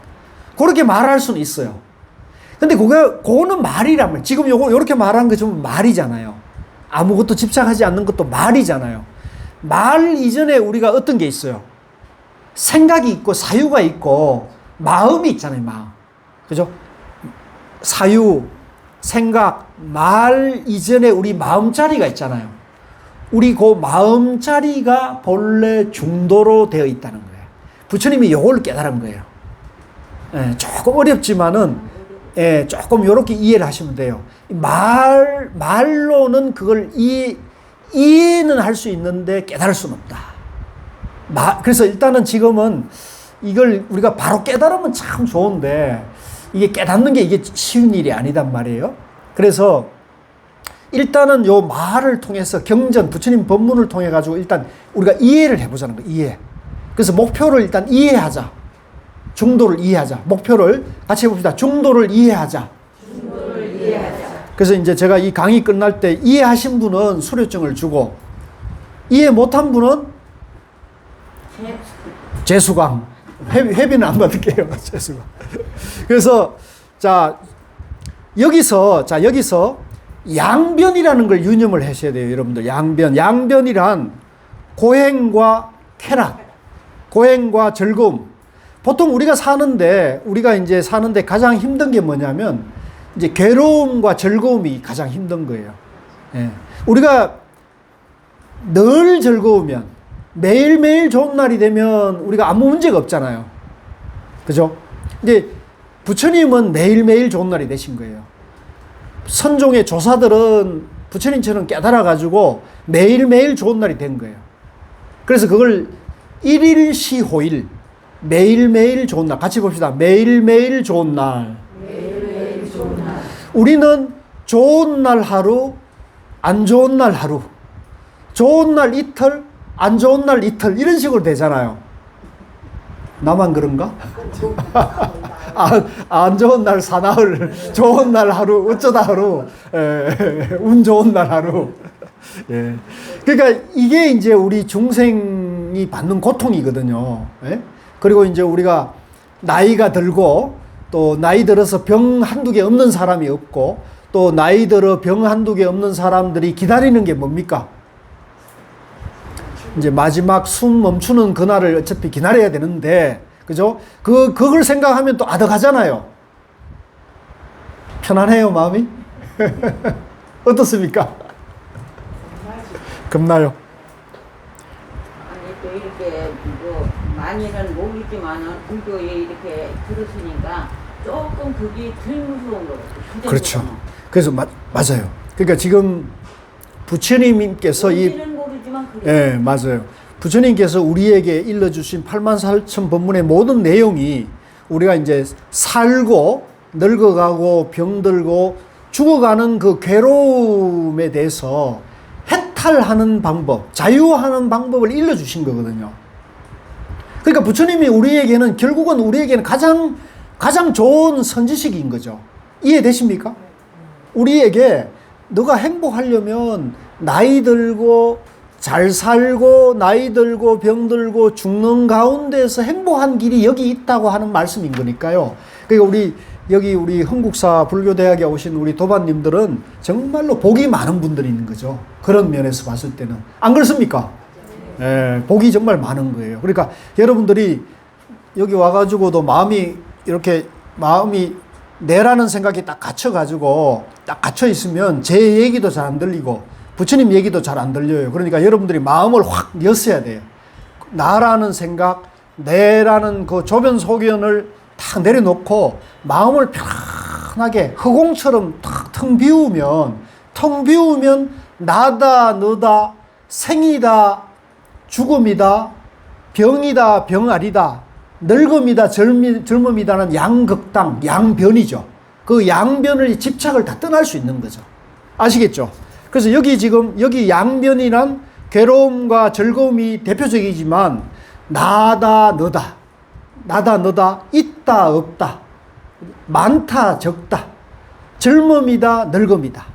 그렇게 말할 수는 있어요. 근데 그거는 말이라면, 지금 요렇게 말한 거 좀 말이잖아요. 아무것도 집착하지 않는 것도 말이잖아요. 말 이전에 우리가 어떤 게 있어요? 생각이 있고, 사유가 있고, 마음이 있잖아요, 마음. 그죠? 사유, 생각, 말 이전에 우리 마음자리가 있잖아요. 우리 그 마음자리가 본래 중도로 되어 있다는 거예요. 부처님이 이걸 깨달은 거예요. 예, 조금 어렵지만은, 예, 조금 이렇게 이해를 하시면 돼요. 말로는 그걸 이해는 할 수 있는데 깨달을 수는 없다. 그래서 일단은 지금은 이걸 우리가 바로 깨달으면 참 좋은데, 이게 깨닫는 게 이게 쉬운 일이 아니단 말이에요. 그래서 일단은 요 말을 통해서 경전, 부처님 법문을 통해 가지고 일단 우리가 이해를 해보자는 거예요. 이해. 그래서 목표를 일단 이해하자. 중도를 이해하자. 목표를 같이 해봅시다. 중도를 이해하자. 중도를 이해하자. 그래서 이제 제가 이 강의 끝날 때 이해하신 분은 수료증을 주고 이해 못한 분은 재수강. 회비는 안 받을게요. 재수강. 그래서 여기서 양변이라는 걸 유념을 하셔야 돼요, 여러분들. 양변이란 고행과 쾌락, 고행과 즐거움. 보통 우리가 이제 사는데 가장 힘든 게 뭐냐면, 이제 괴로움과 즐거움이 가장 힘든 거예요. 예. 우리가 늘 즐거우면, 매일매일 좋은 날이 되면 우리가 아무 문제가 없잖아요. 그죠? 근데 부처님은 매일매일 좋은 날이 되신 거예요. 선종의 조사들은 부처님처럼 깨달아가지고 매일매일 좋은 날이 된 거예요. 그래서 그걸 일일시호일, 매일매일 좋은 날. 같이 봅시다. 매일매일 좋은 날. 매일매일 좋은 날. 우리는 좋은 날 하루, 안 좋은 날 하루. 좋은 날 이틀, 안 좋은 날 이틀. 이런 식으로 되잖아요. 나만 그런가? 안 좋은 날 사나흘, 좋은 날 하루, 어쩌다 하루, 운 좋은 날 하루. 예. 그러니까 이게 이제 우리 중생이 받는 고통이거든요. 예? 그리고 이제 우리가 나이가 들고 또 나이 들어서 병 한두 개 없는 사람이 없고 또 나이 들어 병 한두 개 없는 사람들이 기다리는 게 뭡니까? 이제 마지막 숨 멈추는 그날을 어차피 기다려야 되는데, 그죠? 그걸 생각하면 또 아득하잖아요. 편안해요, 마음이? 어떻습니까? 겁나요? 아니 또 이렇게 뭐 많이는 모르지만은 불교에 이렇게 들었으니까 조금 그게 덜 무서운 것 같아요. 그렇죠. 그래서 맞아요. 그러니까 지금 부처님께서 뭔지는 모르지만 그게 예, 맞아요. 부처님께서 우리에게 일러주신 84,000 법문의 모든 내용이 우리가 이제 살고 늙어가고 병들고 죽어가는 그 괴로움에 대해서 해탈하는 방법, 자유하는 방법을 일러주신 거거든요. 그러니까 부처님이 우리에게는 결국은 우리에게는 가장 좋은 선지식인 거죠. 이해되십니까? 우리에게 너가 행복하려면 나이 들고 잘 살고 나이 들고 병들고 죽는 가운데서 행복한 길이 여기 있다고 하는 말씀인 거니까요. 그러니까 우리 여기 우리 흥국사 불교대학에 오신 우리 도반님들은 정말로 복이 많은 분들이 있는 거죠. 그런 면에서 봤을 때는. 안 그렇습니까? 예, 복이 정말 많은 거예요. 그러니까 여러분들이 여기 와가지고도 마음이 내라는 생각이 딱 갇혀가지고 딱 갇혀 있으면 제 얘기도 잘 안 들리고 부처님 얘기도 잘 안 들려요. 그러니까 여러분들이 마음을 확 여셔야 돼요. 나라는 생각, 내라는 그 조변 소견을 탁 내려놓고 마음을 편하게 허공처럼 탁 텅 비우면 나다 너다 생이다 죽음이다 병이다 병아리다 늙음이다 젊음이다는 양극당 양변이죠. 그 양변을 집착을 다 떠날 수 있는 거죠. 아시겠죠? 그래서 여기 양변이란 괴로움과 즐거움이 대표적이지만 나다 너다 있다 없다 많다 적다 젊음이다 늙음이다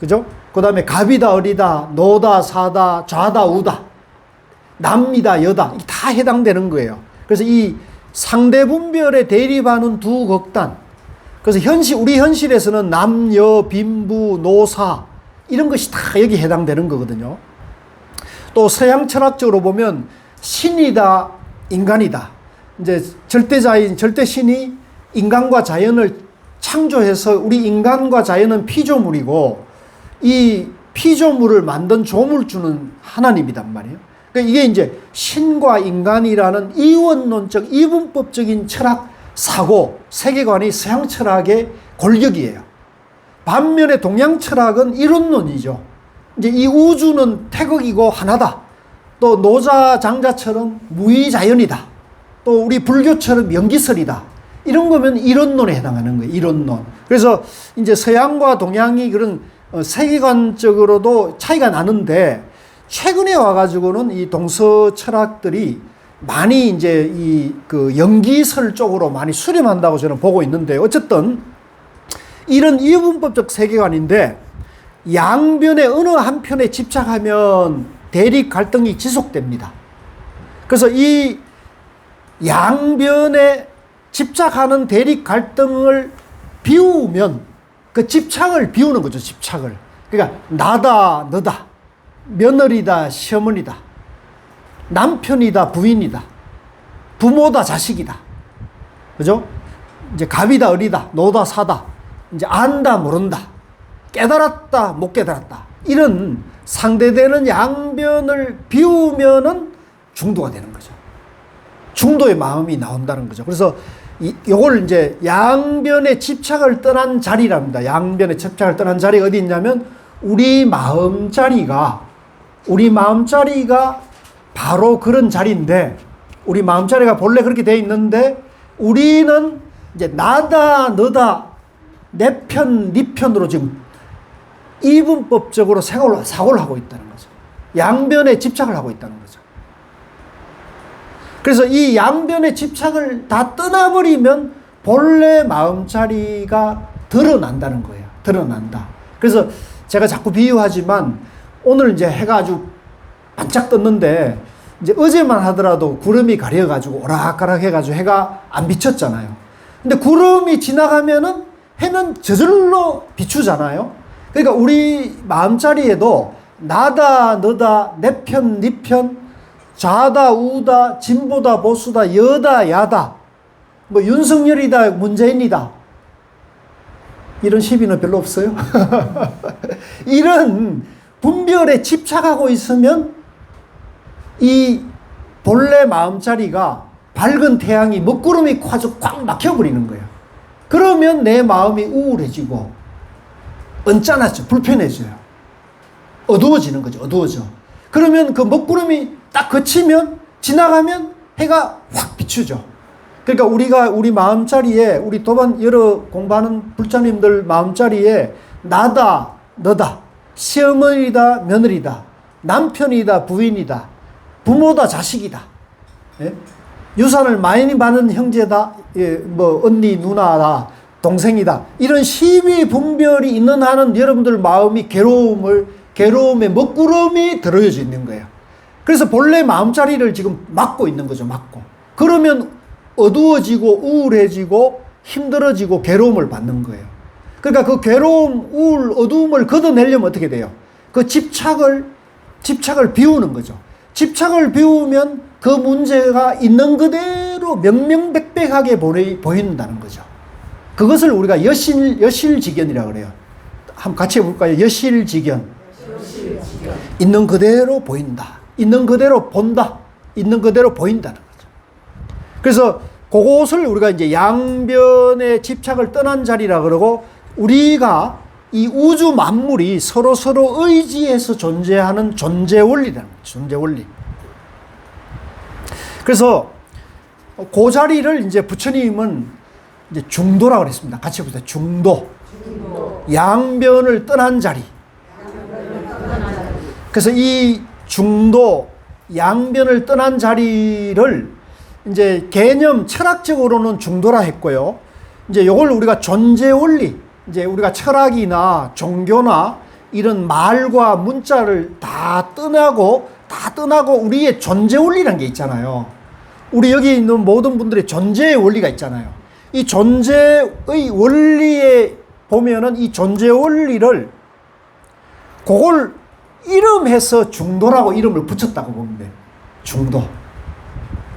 그죠? 그 다음에 갑이다 을이다 노다 사다 좌다 우다 남이다 여다 다 해당되는 거예요. 그래서 이 상대 분별에 대립하는 두 극단 그래서 우리 현실에서는 남여 빈부 노사 이런 것이 다 여기 해당되는 거거든요. 또 서양 철학적으로 보면 신이다 인간이다. 이제 절대자인 절대신이 인간과 자연을 창조해서 우리 인간과 자연은 피조물이고 이 피조물을 만든 조물주는 하나님이단 말이에요. 그러니까 이게 이제 신과 인간이라는 이원론적 이분법적인 철학 사고 세계관이 서양 철학의 골격이에요. 반면에 동양 철학은 이론론이죠. 이제 이 우주는 태극이고 하나다. 또 노자 장자처럼 무의자연이다. 또 우리 불교처럼 연기설이다. 이런 거면 이론론에 해당하는 거예요. 이론론. 그래서 이제 서양과 동양이 그런 세계관적으로도 차이가 나는데 최근에 와가지고는 이 동서 철학들이 많이 이제 그 연기설 쪽으로 많이 수렴한다고 저는 보고 있는데 어쨌든 이런 이분법적 세계관인데 양변의 어느 한편에 집착하면 대립 갈등이 지속됩니다. 그래서 이 양변에 집착하는 대립 갈등을 비우면 그 집착을 비우는 거죠. 집착을. 그러니까 나다 너다 며느리다 시어머니다 남편이다 부인이다 부모다 자식이다 그죠? 이제 갑이다 을이다 노다 사다 이제 안다 모른다 깨달았다 못 깨달았다 이런 상대되는 양변을 비우면은 중도가 되는 거죠. 중도의 마음이 나온다는 거죠. 그래서 요걸 이제 양변의 집착을 떠난 자리랍니다. 양변의 집착을 떠난 자리가 어디 있냐면 우리 마음자리가 바로 그런 자리인데 우리 마음자리가 본래 그렇게 돼 있는데 우리는 이제 나다 너다 내 편, 네 편으로 지금 이분법적으로 사고를 하고 있다는 거죠. 양변에 집착을 하고 있다는 거죠. 그래서 이 양변의 집착을 다 떠나버리면 본래 마음자리가 드러난다는 거예요. 드러난다. 그래서 제가 자꾸 비유하지만 오늘 이제 해가 아주 반짝 떴는데 이제 어제만 하더라도 구름이 가려가지고 오락가락 해가지고 해가 안 비쳤잖아요. 근데 구름이 지나가면은 해는 저절로 비추잖아요. 그러니까 우리 마음자리에도 나다 너다 내 편 네 편 좌다 우다 진보다 보수다 여다 야다 뭐 윤석열이다 문재인이다 이런 시비는 별로 없어요. 이런 분별에 집착하고 있으면 이 본래 마음자리가 밝은 태양이 먹구름이 꽉 막혀버리는 거예요. 그러면 내 마음이 우울해지고 언짢아져 불편해져요. 어두워지는 거죠. 어두워져. 그러면 그 먹구름이 딱 그치면 지나가면 해가 확 비추죠. 그러니까 우리 마음자리에 우리 도반 여러 공부하는 불자님들 마음자리에 나다 너다 시어머니다 며느리다 남편이다 부인이다 부모다 자식이다 예? 유산을 많이 받는 형제다 예, 뭐 언니 누나다 동생이다 이런 시비 분별이 있는 한은 여러분들 마음이 괴로움의 먹구름이 들어져 있는 거예요. 그래서 본래 마음자리를 지금 막고 있는 거죠. 막고. 그러면 어두워지고 우울해지고 힘들어지고 괴로움을 받는 거예요. 그러니까 그 괴로움, 우울, 어두움을 걷어내려면 어떻게 돼요? 그 집착을 비우는 거죠. 집착을 비우면 그 문제가 있는 그대로 명명백백하게 보인다는 거죠. 그것을 우리가 여실직연이라고 그래요. 한번 같이 해볼까요? 여실직연. 있는 그대로 보인다. 있는 그대로 본다. 있는 그대로 보인다는 거죠. 그래서 그것을 우리가 이제 양변의 집착을 떠난 자리라 그러고, 우리가 이 우주 만물이 서로 의지해서 존재하는 존재 원리라는 거죠. 존재 원리. 그래서 그 자리를 이제 부처님은 이제 중도라고 그랬습니다. 같이 해보세요. 중도. 양변을 떠난 자리. 그래서 이 중도, 양변을 떠난 자리를 이제 개념 철학적으로는 중도라 했고요. 이제 이걸 우리가 존재 원리, 이제 우리가 철학이나 종교나 이런 말과 문자를 다 떠나고 우리의 존재 원리라는 게 있잖아요. 우리 여기 있는 모든 분들의 존재의 원리가 있잖아요. 이 존재의 원리에 보면은 이 존재 원리를 그걸 이름해서 중도라고 이름을 붙였다고 보면 돼요. 중도.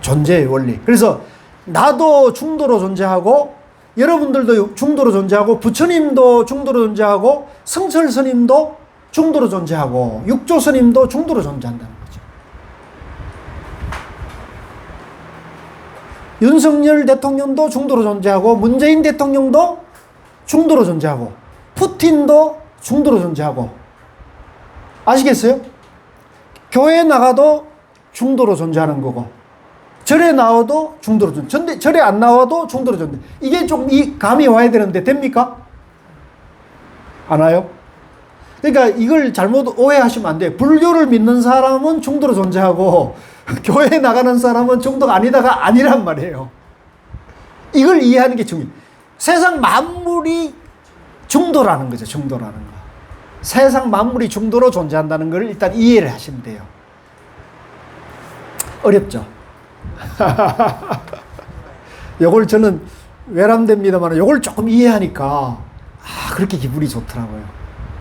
존재의 원리. 그래서 나도 중도로 존재하고, 여러분들도 중도로 존재하고, 부처님도 중도로 존재하고, 성철 스님도 중도로 존재하고, 육조 스님도 중도로 존재한다는 거죠. 윤석열 대통령도 중도로 존재하고, 문재인 대통령도 중도로 존재하고, 푸틴도 중도로 존재하고. 아시겠어요? 교회 나가도 중도로 존재하는 거고, 절에 나와도 중도로 존재, 절에 안 나와도 중도로 존재. 이게 좀 감이 와야 되는데 됩니까? 안 와요? 그러니까 이걸 잘못 오해하시면 안 돼요. 불교를 믿는 사람은 중도로 존재하고 교회에 나가는 사람은 중도가 아니다가 아니란 말이에요. 이걸 이해하는 게 중요해요. 세상 만물이 중도라는 거죠. 중도라는 거. 세상 만물이 중도로 존재한다는 걸 일단 이해를 하시면 돼요. 어렵죠? 요걸 저는 외람됩니다만 요걸 조금 이해하니까 그렇게 기분이 좋더라고요.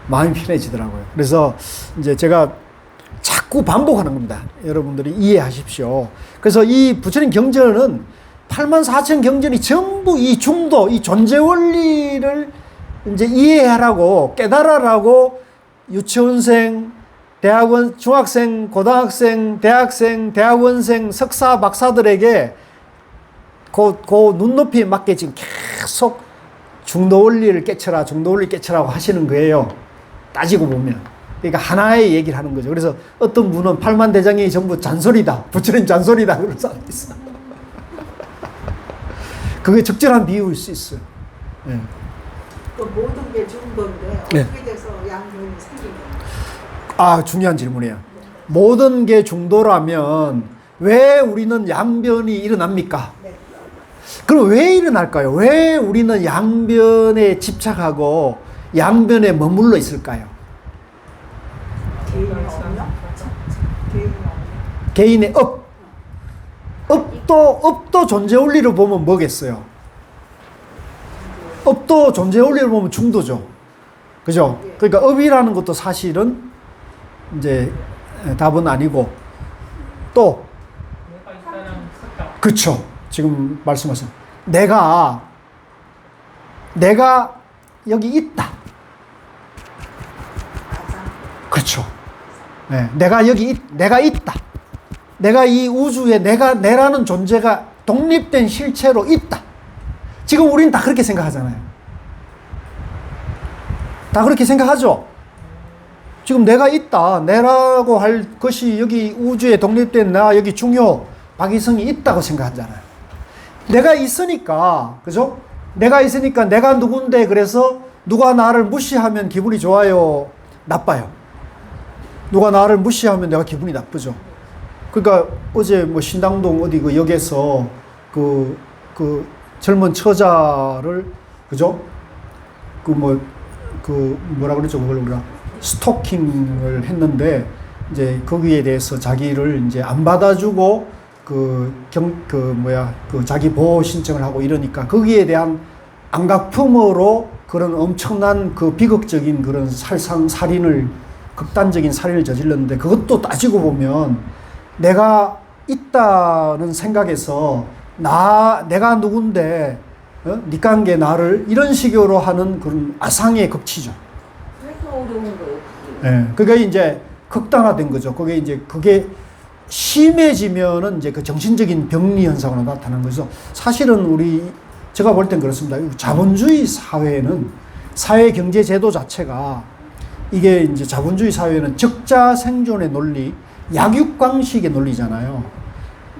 마음이 편해지더라고요. 그래서 이제 제가 자꾸 반복하는 겁니다. 여러분들이 이해하십시오. 그래서 이 부처님 경전은 84,000 경전이 전부 이 중도, 이 존재 원리를 이제 이해하라고, 깨달아라고 유치원생, 대학원, 중학생, 고등학생, 대학생, 대학원생, 석사, 박사들에게 그 눈높이에 맞게 지금 계속 중도 원리를 깨쳐라, 중도 원리 깨쳐라고 하시는 거예요. 따지고 보면. 그러니까 하나의 얘기를 하는 거죠. 그래서 어떤 분은 팔만대장이 전부 잔소리다, 부처님 잔소리다, 그런 사람이 있어. 그게 적절한 비유일 수 있어요. 네. 그 모든 게 중도인데 네. 어떻게 돼서 양변이 생기는 거예요? 중요한 질문이에요. 모든 게 중도라면 왜 우리는 양변이 일어납니까? 네. 그럼 왜 일어날까요? 왜 우리는 양변에 집착하고 양변에 머물러 있을까요? 개인의 업력? 개인의 업력? 개인의 업도 존재 원리를 보면 뭐겠어요? 업도 존재 원리를 보면 중도죠. 그죠? 그러니까 업이라는 것도 사실은 이제 답은 아니고, 또 그렇죠. 지금 말씀하신 내가 여기 있다. 그렇죠. 네, 내가 있다. 내가 이 우주에 내라는 존재가 독립된 실체로 있다. 지금 우리는 다 그렇게 생각하잖아요. 다 그렇게 생각하죠. 지금 내가 있다. 내라고 할 것이 여기 우주에 독립된 나, 여기 중요 박이성이 있다고 생각하잖아요. 내가 있으니까, 그죠? 내가 있으니까 내가 누군데, 그래서 누가 나를 무시하면 기분이 좋아요? 나빠요? 누가 나를 무시하면 내가 기분이 나쁘죠. 그러니까 어제 뭐 신당동 어디 그 역에서 그 젊은 처자를, 그죠? 뭐라 그러죠? 그걸 우리가 스토킹을 했는데, 이제 거기에 대해서 자기를 이제 안 받아주고 자기 보호 신청을 하고 이러니까 거기에 대한 안각품으로 그런 엄청난 그 비극적인 그런 살인을, 극단적인 살인을 저질렀는데, 그것도 따지고 보면 내가 있다는 생각에서 내가 누군데 니가 한 게 나를 이런 식으로 하는 그런 아상의 극치죠. 그래서 어려운 거예요. 예. 그게 이제 극단화된 거죠. 그게 심해지면은 이제 그 정신적인 병리 현상으로 나타나는 거죠. 사실은 제가 볼 땐 그렇습니다. 자본주의 사회는, 사회 경제 제도 자체가, 이게 이제 자본주의 사회는 적자 생존의 논리, 약육강식의 논리잖아요.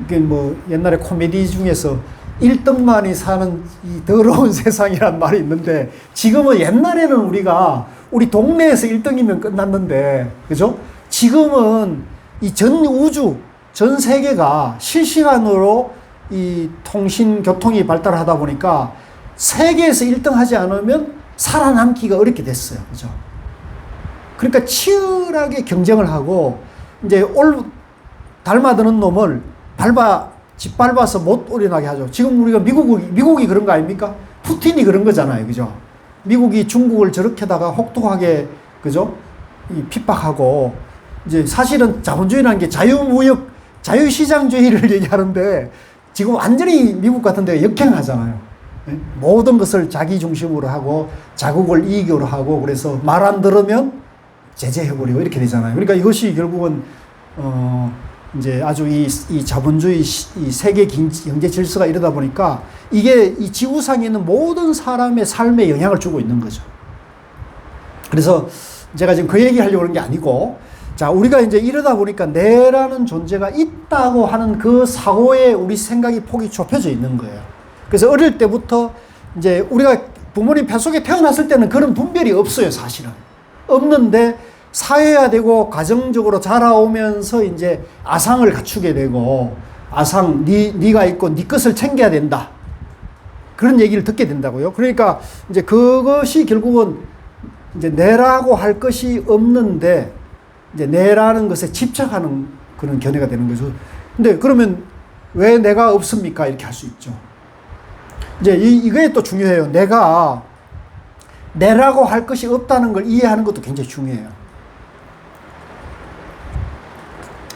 이게 뭐 옛날에 코미디 중에서 1등만이 사는 이 더러운 세상이란 말이 있는데, 지금은, 옛날에는 우리 동네에서 1등이면 끝났는데, 그죠? 지금은 이 전 우주, 전 세계가 실시간으로 이 교통이 발달하다 보니까 세계에서 1등 하지 않으면 살아남기가 어렵게 됐어요. 그죠? 그러니까 치열하게 경쟁을 하고, 이제 닮아드는 놈을 짓밟아서 못 올인하게 하죠. 지금 우리가 미국이 그런 거 아닙니까? 푸틴이 그런 거잖아요. 그죠? 미국이 중국을 저렇게다가 혹독하게, 그죠? 핍박하고, 이제 사실은 자본주의라는 게 자유시장주의를 얘기하는데, 지금 완전히 미국 같은 데가 역행하잖아요. 모든 것을 자기 중심으로 하고, 자국을 이익으로 하고, 그래서 말 안 들으면 제재해버리고 이렇게 되잖아요. 그러니까 이것이 결국은, 이제 아주 이 자본주의, 이 세계 경제 질서가 이러다 보니까 이게 이 지구상에 있는 모든 사람의 삶에 영향을 주고 있는 거죠. 그래서 제가 지금 그 얘기 하려고 하는 게 아니고, 자, 우리가 이제 이러다 보니까 내라는 존재가 있다고 하는 그 사고에 우리 생각이 폭이 좁혀져 있는 거예요. 그래서 어릴 때부터 이제 우리가 부모님 뱃속에 태어났을 때는 그런 분별이 없어요, 사실은. 없는데 사회화되고 가정적으로 자라오면서 이제 아상을 갖추게 되고, 네가 있고 네 것을 챙겨야 된다, 그런 얘기를 듣게 된다고요. 그러니까 이제 그것이 결국은 이제 내라고 할 것이 없는데 이제 내라는 것에 집착하는 그런 견해가 되는 거죠. 근데 그러면 왜 내가 없습니까? 이렇게 할 수 있죠. 이제 이게 또 중요해요. 내라고 할 것이 없다는 걸 이해하는 것도 굉장히 중요해요.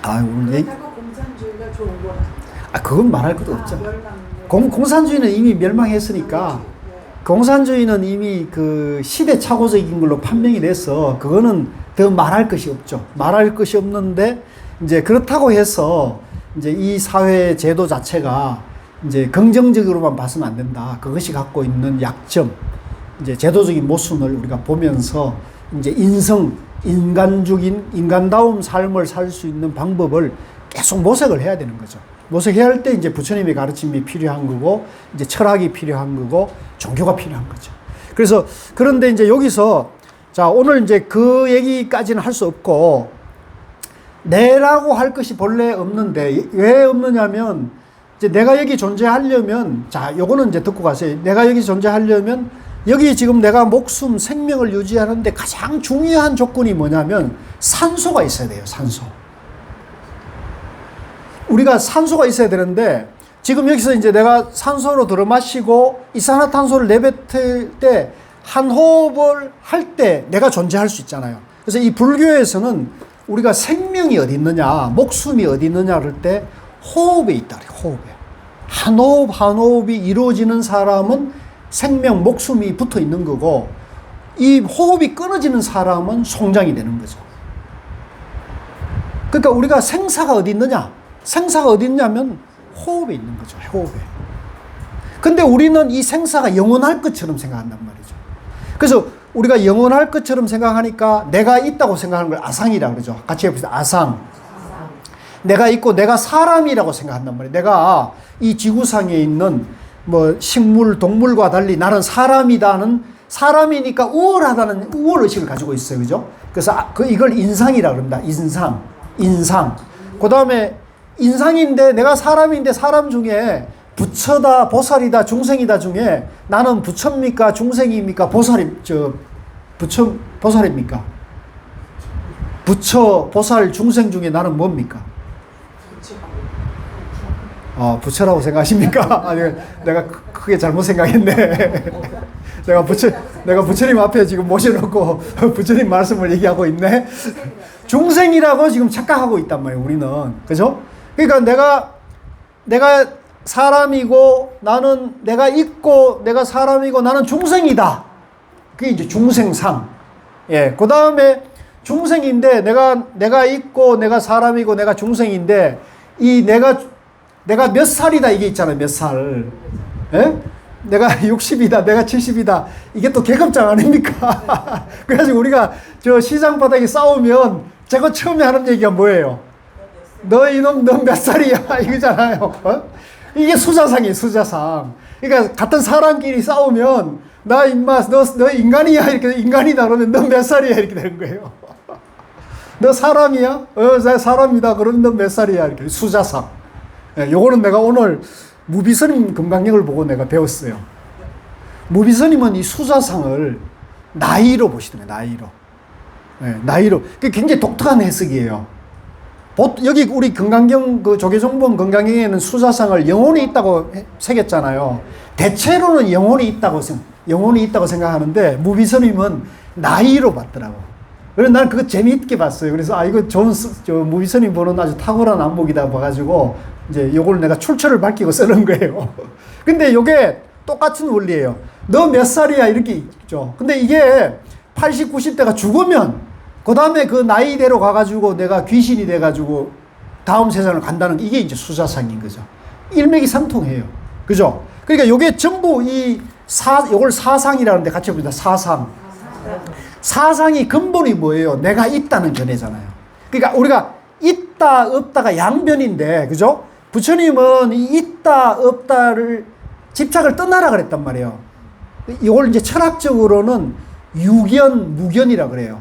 그렇다고 공산주의가 좋은 건 그건 말할 것도 없죠. 멸망. 공산주의는 이미 멸망했으니까, 공산주의는 이미 그 시대착오적인 걸로 판명이 돼서 그거는 더 말할 것이 없죠. 말할 것이 없는데, 이제 그렇다고 해서 이제 이 사회 제도 자체가 이제 긍정적으로만 봐서는 안 된다. 그것이 갖고 있는 약점, 이제 제도적인 모순을 우리가 보면서 이제 인간다움 삶을 살 수 있는 방법을 계속 모색을 해야 되는 거죠. 모색해야 할 때 이제 부처님의 가르침이 필요한 거고, 이제 철학이 필요한 거고, 종교가 필요한 거죠. 그래서, 그런데 이제 여기서, 자, 오늘 이제 그 얘기까지는 할 수 없고, 내라고 할 것이 본래 없는데, 왜 없느냐면, 이제 내가 여기 존재하려면, 자, 요거는 이제 듣고 가세요. 내가 여기 존재하려면, 여기 지금 내가 목숨, 생명을 유지하는데 가장 중요한 조건이 뭐냐면 산소가 있어야 돼요, 산소. 우리가 산소가 있어야 되는데, 지금 여기서 이제 내가 산소로 들어마시고 이산화탄소를 내뱉을 때 한 호흡을 할 때 내가 존재할 수 있잖아요. 그래서 이 불교에서는 우리가 생명이 어디 있느냐, 목숨이 어디 있느냐 할 때 호흡에 있다 그래요, 호흡에. 한 호흡 한 호흡이 이루어지는 사람은 생명, 목숨이 붙어 있는 거고, 이 호흡이 끊어지는 사람은 송장이 되는 거죠. 그러니까 우리가 생사가 어디 있느냐? 생사가 어디 있냐면 호흡에 있는 거죠, 호흡에. 근데 우리는 이 생사가 영원할 것처럼 생각한단 말이죠. 그래서 우리가 영원할 것처럼 생각하니까 내가 있다고 생각하는 걸 아상이라고 그러죠. 같이 해봅시다. 아상. 내가 있고 내가 사람이라고 생각한단 말이에요. 내가 이 지구상에 있는 뭐 식물, 동물과 달리 나는 사람이다는, 사람이니까 우월하다는 우월의식을 가지고 있어요. 그죠? 그래서 이걸 인상이라고 합니다. 인상. 그 다음에 인상인데 내가 사람인데 사람 중에 부처다, 보살이다, 중생이다 중에 나는 부처입니까? 중생입니까? 보살입니까? 부처, 보살, 중생 중에 나는 뭡니까? 부처라고 생각하십니까? 아니, 내가 크게 잘못 생각했네. 내가 부처님 앞에 지금 모셔놓고 부처님 말씀을 얘기하고 있네. 중생이라고 지금 착각하고 있단 말이에요, 우리는. 그죠? 그러니까 내가 사람이고 나는 내가 있고 내가 사람이고 나는 중생이다. 그게 이제 중생상. 예. 그 다음에 중생인데 내가 있고 내가 사람이고 내가 중생인데 이 내가 몇 살이다 이게 있잖아요. 몇 살. 예? 내가 60이다, 내가 70이다. 이게 또 계급장 아닙니까? 그래가지고 우리가 저 시장 바닥에 싸우면 제가 처음에 하는 얘기가 뭐예요? 너 이놈, 너 몇 살이야? 이거잖아요. 어? 이게 수자상이에요, 수자상. 그러니까 같은 사람끼리 싸우면 나 임마, 너 인간이야? 이렇게 인간이다. 그러면 너 몇 살이야? 이렇게 되는 거예요. 너 사람이야? 나 사람이다. 그러면 너 몇 살이야? 이렇게 수자상. 예, 요거는 내가 오늘 무비스님 건강력을 보고 내가 배웠어요. 무비스님은 이 수자상을 나이로 보시더라고요. 나이로. 네, 나이로. 그게 굉장히 독특한 해석이에요. 여기 우리 건강경, 그 조계종본 건강경에는 수자상을 영혼이 있다고 새겼잖아요. 대체로는 영혼이 있다고 생각하는데, 무비스님은 나이로 봤더라고. 그래서 난 그거 재미있게 봤어요. 그래서, 이거 무비스님 보는 아주 탁월한 안목이다 봐가지고, 이제 요걸 내가 출처를 밝히고 쓰는 거예요. 근데 요게 똑같은 원리예요. 너 몇 살이야? 이렇게 있죠. 근데 이게 80, 90대가 죽으면 그 다음에 그 나이대로 가가지고 내가 귀신이 돼가지고 다음 세상을 간다는 이게 이제 수자상인 거죠. 일맥이상통해요. 그죠? 그러니까 요게 전부 요걸 사상이라는데 같이 봅니다. 사상. 사상이 근본이 뭐예요? 내가 있다는 견해잖아요. 그러니까 우리가 있다, 없다가 양변인데, 그죠? 부처님은 이 있다, 없다를 집착을 떠나라 그랬단 말이에요. 이걸 이제 철학적으로는 유견, 무견이라 그래요.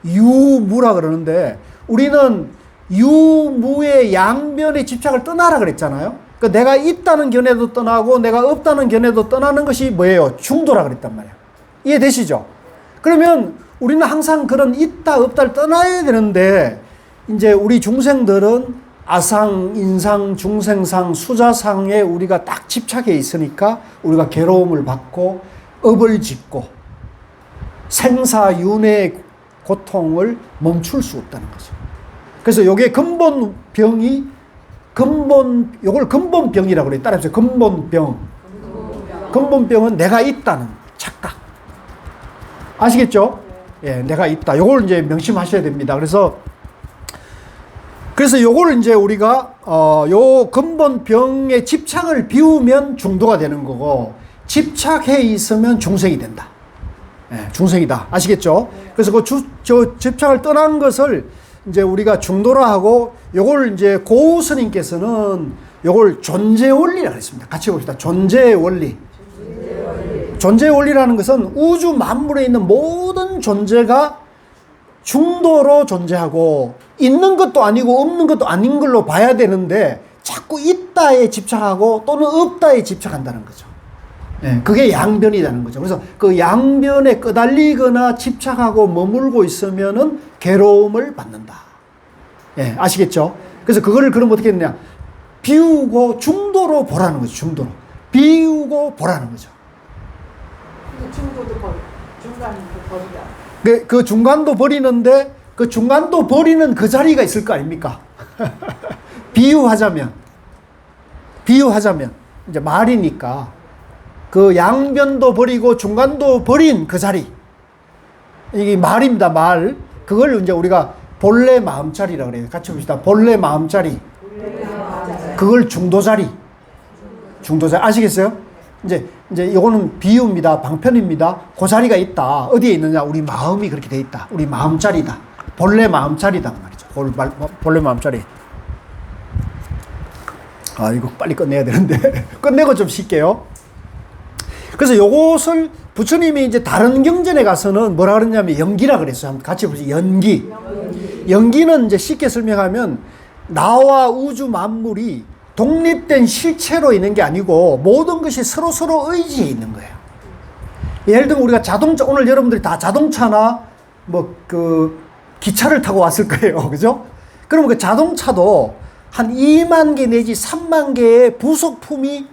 유무라 그러는데 우리는 유무의 양변의 집착을 떠나라 그랬잖아요. 그러니까 내가 있다는 견해도 떠나고 내가 없다는 견해도 떠나는 것이 뭐예요? 중도라 그랬단 말이에요. 이해되시죠? 그러면 우리는 항상 그런 있다, 없다를 떠나야 되는데 이제 우리 중생들은 아상, 인상, 중생상, 수자상에 우리가 딱 집착해 있으니까 우리가 괴로움을 받고 업을 짓고 생사윤회의 고통을 멈출 수 없다는 거죠. 그래서 요게 요걸 근본병이라고 그래요. 따라해보세요. 근본병. 근본병은 내가 있다는 착각. 아시겠죠? 예, 내가 있다. 요걸 이제 명심하셔야 됩니다. 그래서 요걸 이제 우리가, 요 근본병의 집착을 비우면 중도가 되는 거고, 집착해 있으면 중생이 된다. 예, 중생이다. 아시겠죠? 그래서 저 집착을 떠난 것을 이제 우리가 중도라 하고, 요걸 이제 고우 스님께서는 요걸 존재 원리라고 했습니다. 같이 봅시다. 존재의 원리. 존재의 원리라는 것은 우주 만물에 있는 모든 존재가 중도로 존재하고 있는 것도 아니고 없는 것도 아닌 걸로 봐야 되는데 자꾸 있다에 집착하고 또는 없다에 집착한다는 거죠. 예, 그게 양변이라는 거죠. 그래서 그 양변에 끄달리거나 집착하고 머물고 있으면은 괴로움을 받는다. 예, 아시겠죠? 그래서 그거를 그럼 어떻게 했느냐? 비우고 중도로 보라는 거죠. 중도로. 비우고 보라는 거죠. 중도도 버리고 중간도 버리자. 그 중간도 버리는데 그 중간도 버리는 그 자리가 있을 거 아닙니까? 비유하자면 이제 말이니까 그 양변도 버리고 중간도 버린 그 자리, 이게 말입니다. 말. 그걸 이제 우리가 본래 마음자리라고 그래요. 같이 봅시다. 본래 마음자리. 그걸 중도자리. 아시겠어요? 이제 이거는 비유입니다. 방편입니다. 그 자리가 있다. 어디에 있느냐? 우리 마음이 그렇게 돼 있다. 우리 마음자리다. 본래 마음자리다 말이죠. 본래 마음자리. 이거 빨리 끝내야 되는데 끝내고 좀 쉴게요. 그래서 요것을 부처님이 이제 다른 경전에 가서는 뭐라 그러냐면 연기라 그랬어요. 한번 같이 보세요. 연기는 이제 쉽게 설명하면 나와 우주 만물이 독립된 실체로 있는 게 아니고 모든 것이 서로 의지해 있는 거예요. 예를 들면 우리가 오늘 여러분들이 다 자동차나 기차를 타고 왔을 거예요. 그죠? 그러면 그 자동차도 한 2만 개 내지 3만 개의 부속품이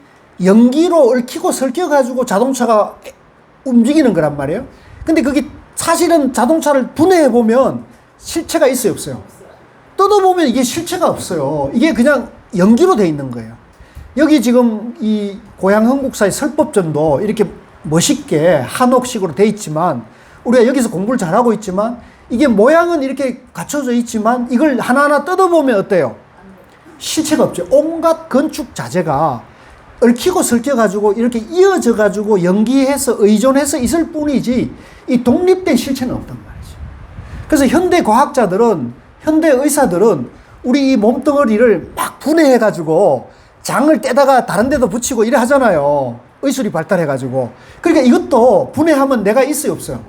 연기로 얽히고 설켜가지고 자동차가 움직이는 거란 말이에요. 근데 그게 사실은 자동차를 분해해 보면 실체가 있어요, 없어요? 뜯어보면 이게 실체가 없어요. 이게 그냥 연기로 돼 있는 거예요. 여기 지금 이 고향 흥국사의 설법전도 이렇게 멋있게 한옥식으로 돼 있지만, 우리가 여기서 공부를 잘하고 있지만, 이게 모양은 이렇게 갖춰져 있지만 이걸 하나하나 뜯어보면 어때요? 실체가 없죠. 온갖 건축 자재가 얽히고 설켜가지고 이렇게 이어져가지고 연기해서 의존해서 있을 뿐이지 이 독립된 실체는 없단 말이죠. 그래서 현대 과학자들은, 현대 의사들은 우리 이 몸뚱어리를 막 분해해가지고 장을 떼다가 다른 데도 붙이고 이래 하잖아요. 의술이 발달해가지고. 그러니까 이것도 분해하면 내가 있어요, 없어요?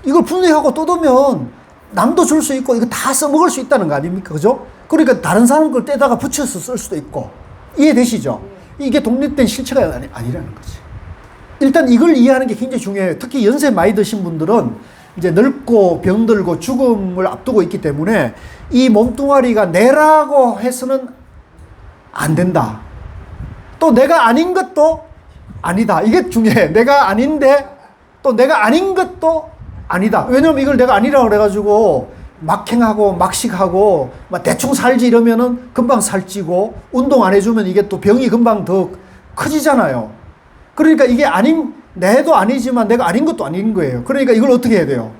이걸 분해하고 뜯으면 남도 줄 수 있고 이거 다 써먹을 수 있다는 거 아닙니까? 그죠? 그러니까 다른 사람 걸 떼다가 붙여서 쓸 수도 있고. 이해되시죠? 이게 독립된 실체가 아니라는 거지. 일단 이걸 이해하는 게 굉장히 중요해요. 특히 연세 많이 드신 분들은 이제 늙고 병들고 죽음을 앞두고 있기 때문에 이 몸뚱아리가 내라고 해서는 안 된다. 또 내가 아닌 것도 아니다. 이게 중요해. 내가 아닌데 또 내가 아닌 것도 아니다. 왜냐면 이걸 내가 아니라고 그래가지고 막행하고 막식하고 막 대충 살지 이러면은 금방 살찌고 운동 안 해주면 이게 또 병이 금방 더 커지잖아요. 그러니까 이게 내도 아니지만 내가 아닌 것도 아닌 거예요. 그러니까 이걸 어떻게 해야 돼요?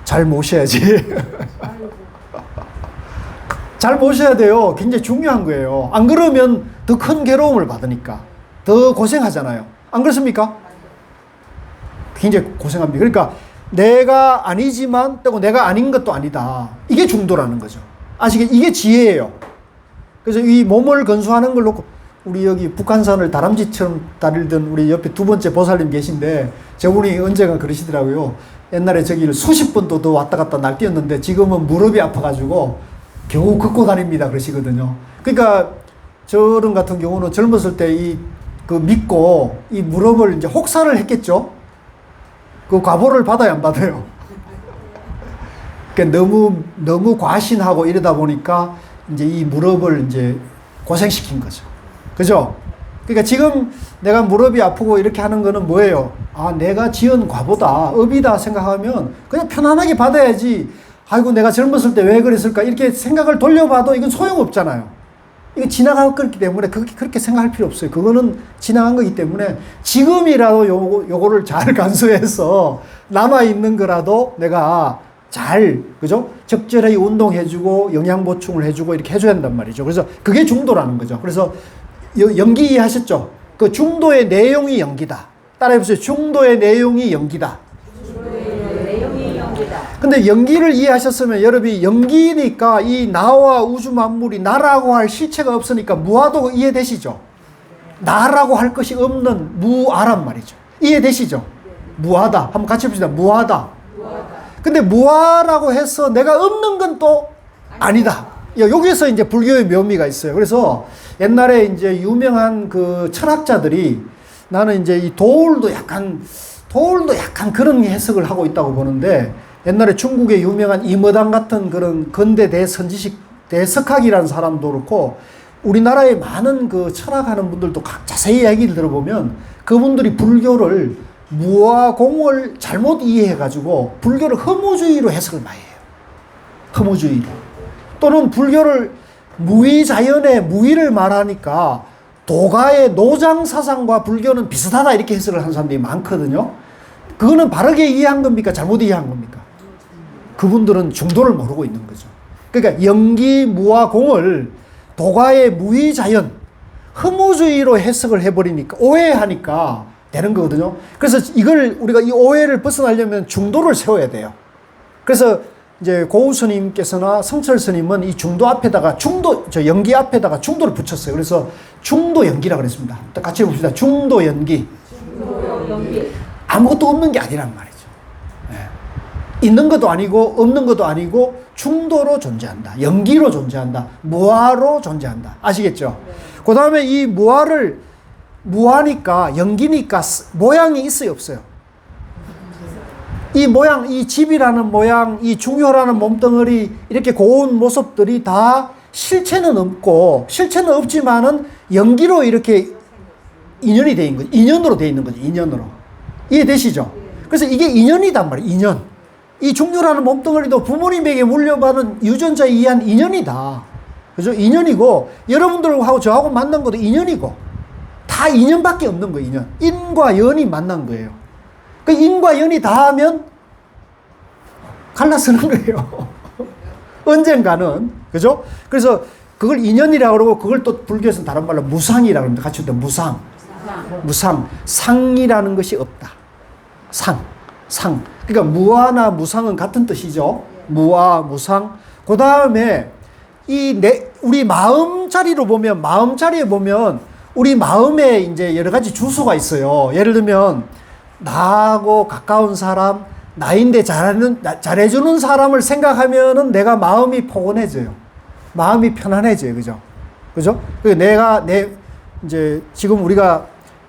잘 모셔야지. 잘 모셔야 돼요. 굉장히 중요한 거예요. 안 그러면 더 큰 괴로움을 받으니까 더 고생하잖아요. 안 그렇습니까? 굉장히 고생합니다. 그러니까 내가 아니지만 또 내가 아닌 것도 아니다. 이게 중도라는 거죠. 아시겠죠? 이게 지혜예요. 그래서 이 몸을 건수하는 걸 놓고 우리 여기 북한산을 다람쥐처럼 다니던 우리 옆에 두 번째 보살님 계신데 저분이 언젠가 그러시더라고요. 옛날에 저기를 수십 번도 더 왔다 갔다 날뛰었는데 지금은 무릎이 아파가지고 겨우 걷고 다닙니다. 그러시거든요. 그러니까 저런 같은 경우는 젊었을 때 믿고 이 무릎을 이제 혹사를 했겠죠. 그 과보를 받아야 안 받아요. 그러니까 너무 과신하고 이러다 보니까 이제 이 무릎을 이제 고생시킨 거죠. 그죠? 그러니까 지금 내가 무릎이 아프고 이렇게 하는 거는 뭐예요? 아, 내가 지은 과보다, 업이다 생각하면 그냥 편안하게 받아야지. 아이고, 내가 젊었을 때 왜 그랬을까? 이렇게 생각을 돌려봐도 이건 소용없잖아요. 이거 지나간 거기 때문에 그렇게 생각할 필요 없어요. 그거는 지나간 거기 때문에 지금이라도 요거를 잘 간수해서 남아있는 거라도 내가 그죠? 적절히 운동해주고 영양 보충을 해주고 이렇게 해줘야 한단 말이죠. 그래서 그게 중도라는 거죠. 그래서 연기 이해하셨죠? 그 중도의 내용이 연기다. 따라해보세요. 중도의 내용이 연기다. 근데 연기를 이해하셨으면 여러분이 연기니까 이 나와 우주 만물이 나라고 할 실체가 없으니까 무아도 이해되시죠? 나라고 할 것이 없는 무아란 말이죠. 이해되시죠? 무아다. 한번 같이 봅시다. 무아다. 근데 무아라고 해서 내가 없는 건 또 아니다. 여기에서 이제 불교의 묘미가 있어요. 그래서 옛날에 이제 유명한 그 철학자들이 나는 이제 이 도울도 약간 그런 해석을 하고 있다고 보는데 옛날에 중국의 유명한 이머당 같은 그런 근대 대석학이라는 사람도 그렇고 우리나라의 많은 그 철학하는 분들도 자세히 얘기를 들어보면 그분들이 불교를 무아공을 잘못 이해해가지고 불교를 허무주의로 해석을 많이 해요. 허무주의로. 또는 불교를 무의자연의 무의를 말하니까 도가의 노장사상과 불교는 비슷하다 이렇게 해석을 하는 사람들이 많거든요. 그거는 바르게 이해한 겁니까? 잘못 이해한 겁니까? 그분들은 중도를 모르고 있는 거죠. 그러니까 영기, 무와 공을 도가의 무의자연, 허무주의로 해석을 해버리니까, 오해하니까 되는 거거든요. 그래서 우리가 이 오해를 벗어나려면 중도를 세워야 돼요. 그래서 이제 고우 스님께서나 성철 스님은 이 중도 앞에다가 연기 앞에다가 중도를 붙였어요. 그래서 중도 연기라고 그랬습니다. 같이 해봅시다. 중도 연기. 아무것도 없는 게 아니란 말이죠. 네. 있는 것도 아니고 없는 것도 아니고 중도로 존재한다. 연기로 존재한다. 무아로 존재한다. 아시겠죠? 네. 그 다음에 이 무아니까 연기니까 모양이 있어요, 없어요? 이 모양, 이 집이라는 모양, 이 중효라는 몸뚱어리 이렇게 고운 모습들이 다 실체는 없지만은 연기로 이렇게 인연이 돼 있는 거죠. 인연으로 돼 있는 거죠. 인연으로. 이해되시죠? 그래서 이게 인연이단 말이에요. 인연. 이 중류라는 몸뚱어리도 부모님에게 물려받은 유전자에 의한 인연이다. 그죠? 인연이고, 여러분들하고 저하고 만난 것도 인연이고, 다 인연밖에 없는 거예요, 인연. 인과 연이 만난 거예요. 그 인과 연이 닿으면 갈라서는 거예요. 언젠가는. 그죠? 그래서 그걸 인연이라고 그러고, 그걸 또 불교에서는 다른 말로 무상이라고 합니다. 같이 또 무상. 무상. 상이라는 것이 없다. 상. 그러니까 무아나 무상은 같은 뜻이죠. 무아, 무상. 그 다음에 우리 마음자리에 보면 우리 마음에 이제 여러 가지 주소가 있어요. 예를 들면 나하고 가까운 사람, 나인데 잘해주는 사람을 생각하면은 내가 마음이 포근해져요. 마음이 편안해져요. 그죠? 이제 지금 우리가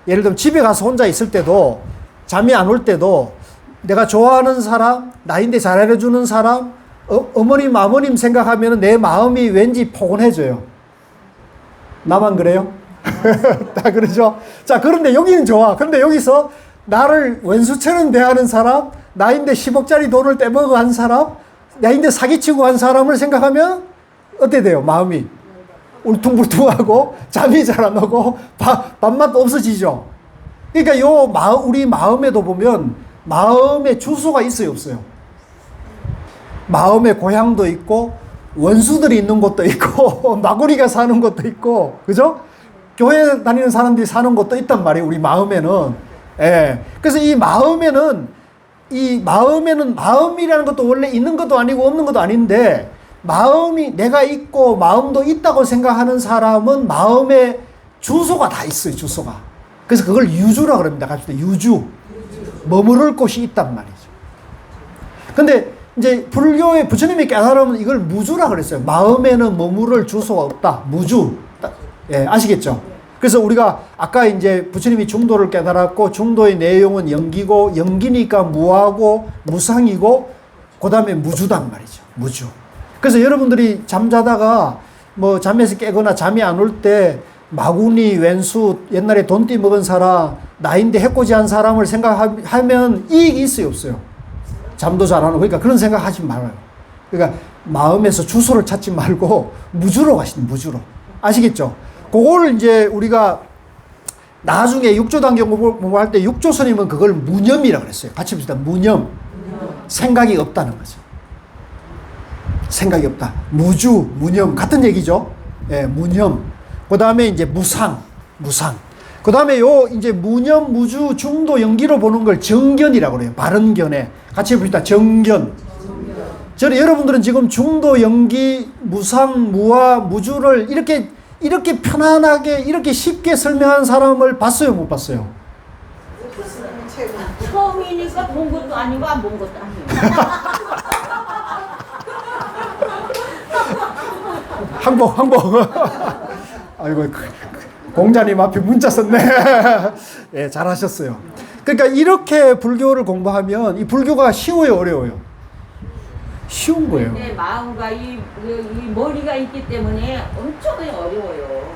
예를 들면 집에 가서 혼자 있을 때도, 잠이 안 올 때도 내가 좋아하는 사람, 나인데 잘해주는 사람, 어머님, 아버님 생각하면 내 마음이 왠지 포근해져요. 나만 그래요? 다 그러죠? 자, 그런데 여기는 좋아. 그런데 여기서 나를 원수처럼 대하는 사람, 나인데 10억짜리 돈을 떼먹어 한 사람, 나인데 사기치고 한 사람을 생각하면 어때 돼요? 마음이 울퉁불퉁하고 잠이 잘 안 오고 밥맛도 없어지죠? 그러니까 우리 마음에도 보면 마음의 주소가 있어요, 없어요? 마음의 고향도 있고, 원수들이 있는 곳도 있고, 마구리가 사는 곳도 있고, 그죠? 교회 다니는 사람들이 사는 곳도 있단 말이에요, 우리 마음에는. 예. 그래서 이 마음이라는 것도 원래 있는 것도 아니고 없는 것도 아닌데, 마음이 내가 있고 마음도 있다고 생각하는 사람은 마음의 주소가 다 있어요, 주소가. 그래서 그걸 유주라고 그럽니다. 갑시다. 유주. 머무를 곳이 있단 말이죠. 근데 이제 불교의 부처님이 깨달으면 이걸 무주라 그랬어요. 마음에는 머무를 주소가 없다. 무주. 예, 아시겠죠? 그래서 우리가 아까 이제 부처님이 중도를 깨달았고, 중도의 내용은 영기고, 영기니까 무하고 무상이고, 그 다음에 무주단 말이죠. 무주. 그래서 여러분들이 잠자다가 뭐 잠에서 깨거나 잠이 안 올 때 마구니, 왼수, 옛날에 돈 떼먹은 사람, 나인데 해코지한 사람을 생각하면 이익이 있어요, 없어요? 잠도 잘 안 오고. 그러니까 그런 생각 하지 말아요. 그러니까 마음에서 주소를 찾지 말고 무주로 가시는, 무주로. 아시겠죠? 그걸 이제 우리가 나중에 육조단경 공부할 때 육조스님은 그걸 무념이라고 그랬어요. 같이 봅시다. 무념. 생각이 없다는 거죠. 생각이 없다. 무주, 무념. 같은 얘기죠. 예, 무념. 그 다음에 이제 무상. 그 다음에 이제 무념, 무주, 중도, 영기로 보는 걸 정견이라고 그래요. 바른 견해. 같이 봅시다. 정견. 여러분들은 지금 중도, 영기, 무상, 무아, 무주를 이렇게 편안하게, 이렇게 쉽게 설명한 사람을 봤어요, 못 봤어요? 처음이니까 본 것도 아니고 안 본 것도 아니에요. 항복. 아이고, 공자님 앞에 문자 썼네. 예, 잘하셨어요. 그러니까 이렇게 불교를 공부하면 이 불교가 쉬워요, 어려워요? 쉬운 거예요. 내 마음과 이 머리가 있기 때문에 엄청 어려워요.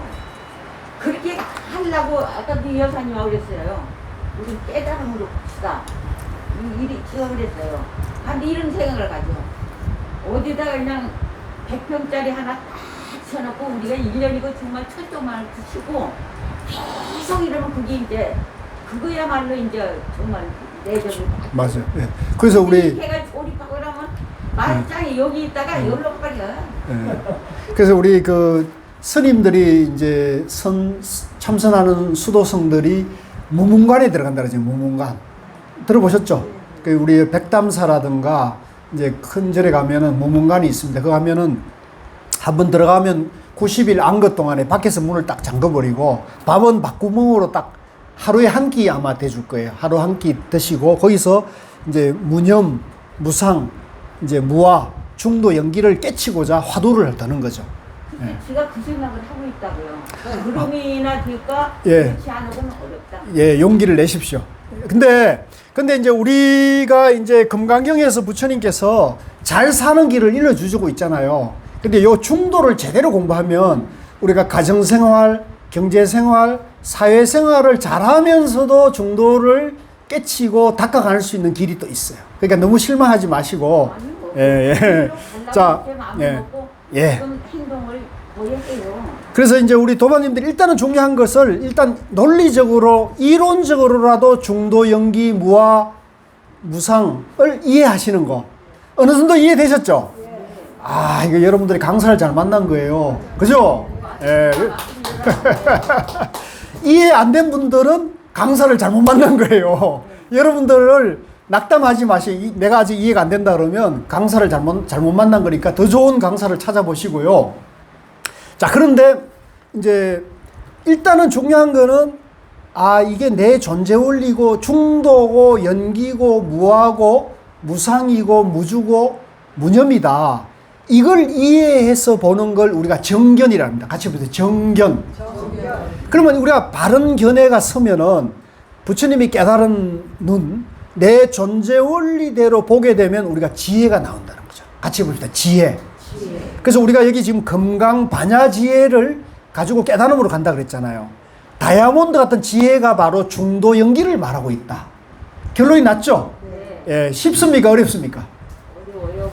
그렇게 하려고 아까 그 여사님하고 그랬어요. 우리 깨달음으로 봅시다. 이 일이 제가 그랬어요. 근데 이런 생각을 가져. 어디다가 그냥 100평짜리 하나 딱 쳐놓고 우리가 1년이고 정말 철도만 붙이고 계속 이러면 그게 이제 그거야말로 이제 정말 내적을 맞아요. 예. 그래서 우리 해가 조립하고 그러면 말짱이 여기 있다가 여기로 가려. 예. 그래서 우리 그 스님들이 이제 참선하는 수도성들이 무문관에 들어간다 그러죠. 무문관 들어보셨죠? 그 우리 백담사라든가 이제 큰 절에 가면은 무문관이 있습니다. 그 가면은 한번 들어가면 90일 안것 동안에 밖에서 문을 딱 잠궈버리고 밥은 밥구멍으로 딱 하루에 한 끼 아마 대줄 거예요. 하루 한 끼 드시고 거기서 이제 무념, 무상, 이제 무아, 중도, 영기를 깨치고자 화두를 드는 거죠. 예. 제가 그 생각을 하고 있다고요. 구름이나 들까 예. 그렇지 않으면 어렵다. 예, 용기를 내십시오. 근데 이제 우리가 이제 금강경에서 부처님께서 잘 사는 길을 일러주고 있잖아요. 근데 요 중도를 제대로 공부하면 우리가 가정생활, 경제생활, 사회생활을 잘하면서도 중도를 깨치고 닦아갈 수 있는 길이 또 있어요. 그러니까 너무 실망하지 마시고, 아니 뭐 예. 자, 마음을 예. 먹고 예. 그런 행동을 보여야 해요. 그래서 이제 우리 도반님들이 일단은 중요한 것을 일단 논리적으로, 이론적으로라도 중도, 연기, 무아, 무상을 이해하시는 거. 어느 정도 이해되셨죠? 아, 이거 여러분들이 강사를 잘 만난 거예요. 그죠? 예. 이해 안 된 분들은 강사를 잘못 만난 거예요. 여러분들을 낙담하지 마시. 내가 아직 이해가 안 된다 그러면 강사를 잘못 만난 거니까 더 좋은 강사를 찾아보시고요. 자, 그런데 이제 일단은 중요한 거는 이게 내 존재 원리고 중도고 연기고 무하고 무상이고 무주고 무념이다. 이걸 이해해서 보는 걸 우리가 정견이라 합니다. 같이 보세요. 정견. 그러면 우리가 바른 견해가 서면은 부처님이 깨달은 눈, 내 존재 원리대로 보게 되면 우리가 지혜가 나온다는 거죠. 같이 봅시다. 지혜. 그래서 우리가 여기 지금 금강 반야지혜를 가지고 깨달음으로 간다 그랬잖아요. 다이아몬드 같은 지혜가 바로 중도 연기를 말하고 있다. 결론이 났죠? 네. 예, 쉽습니까? 어렵습니까? 어려워요.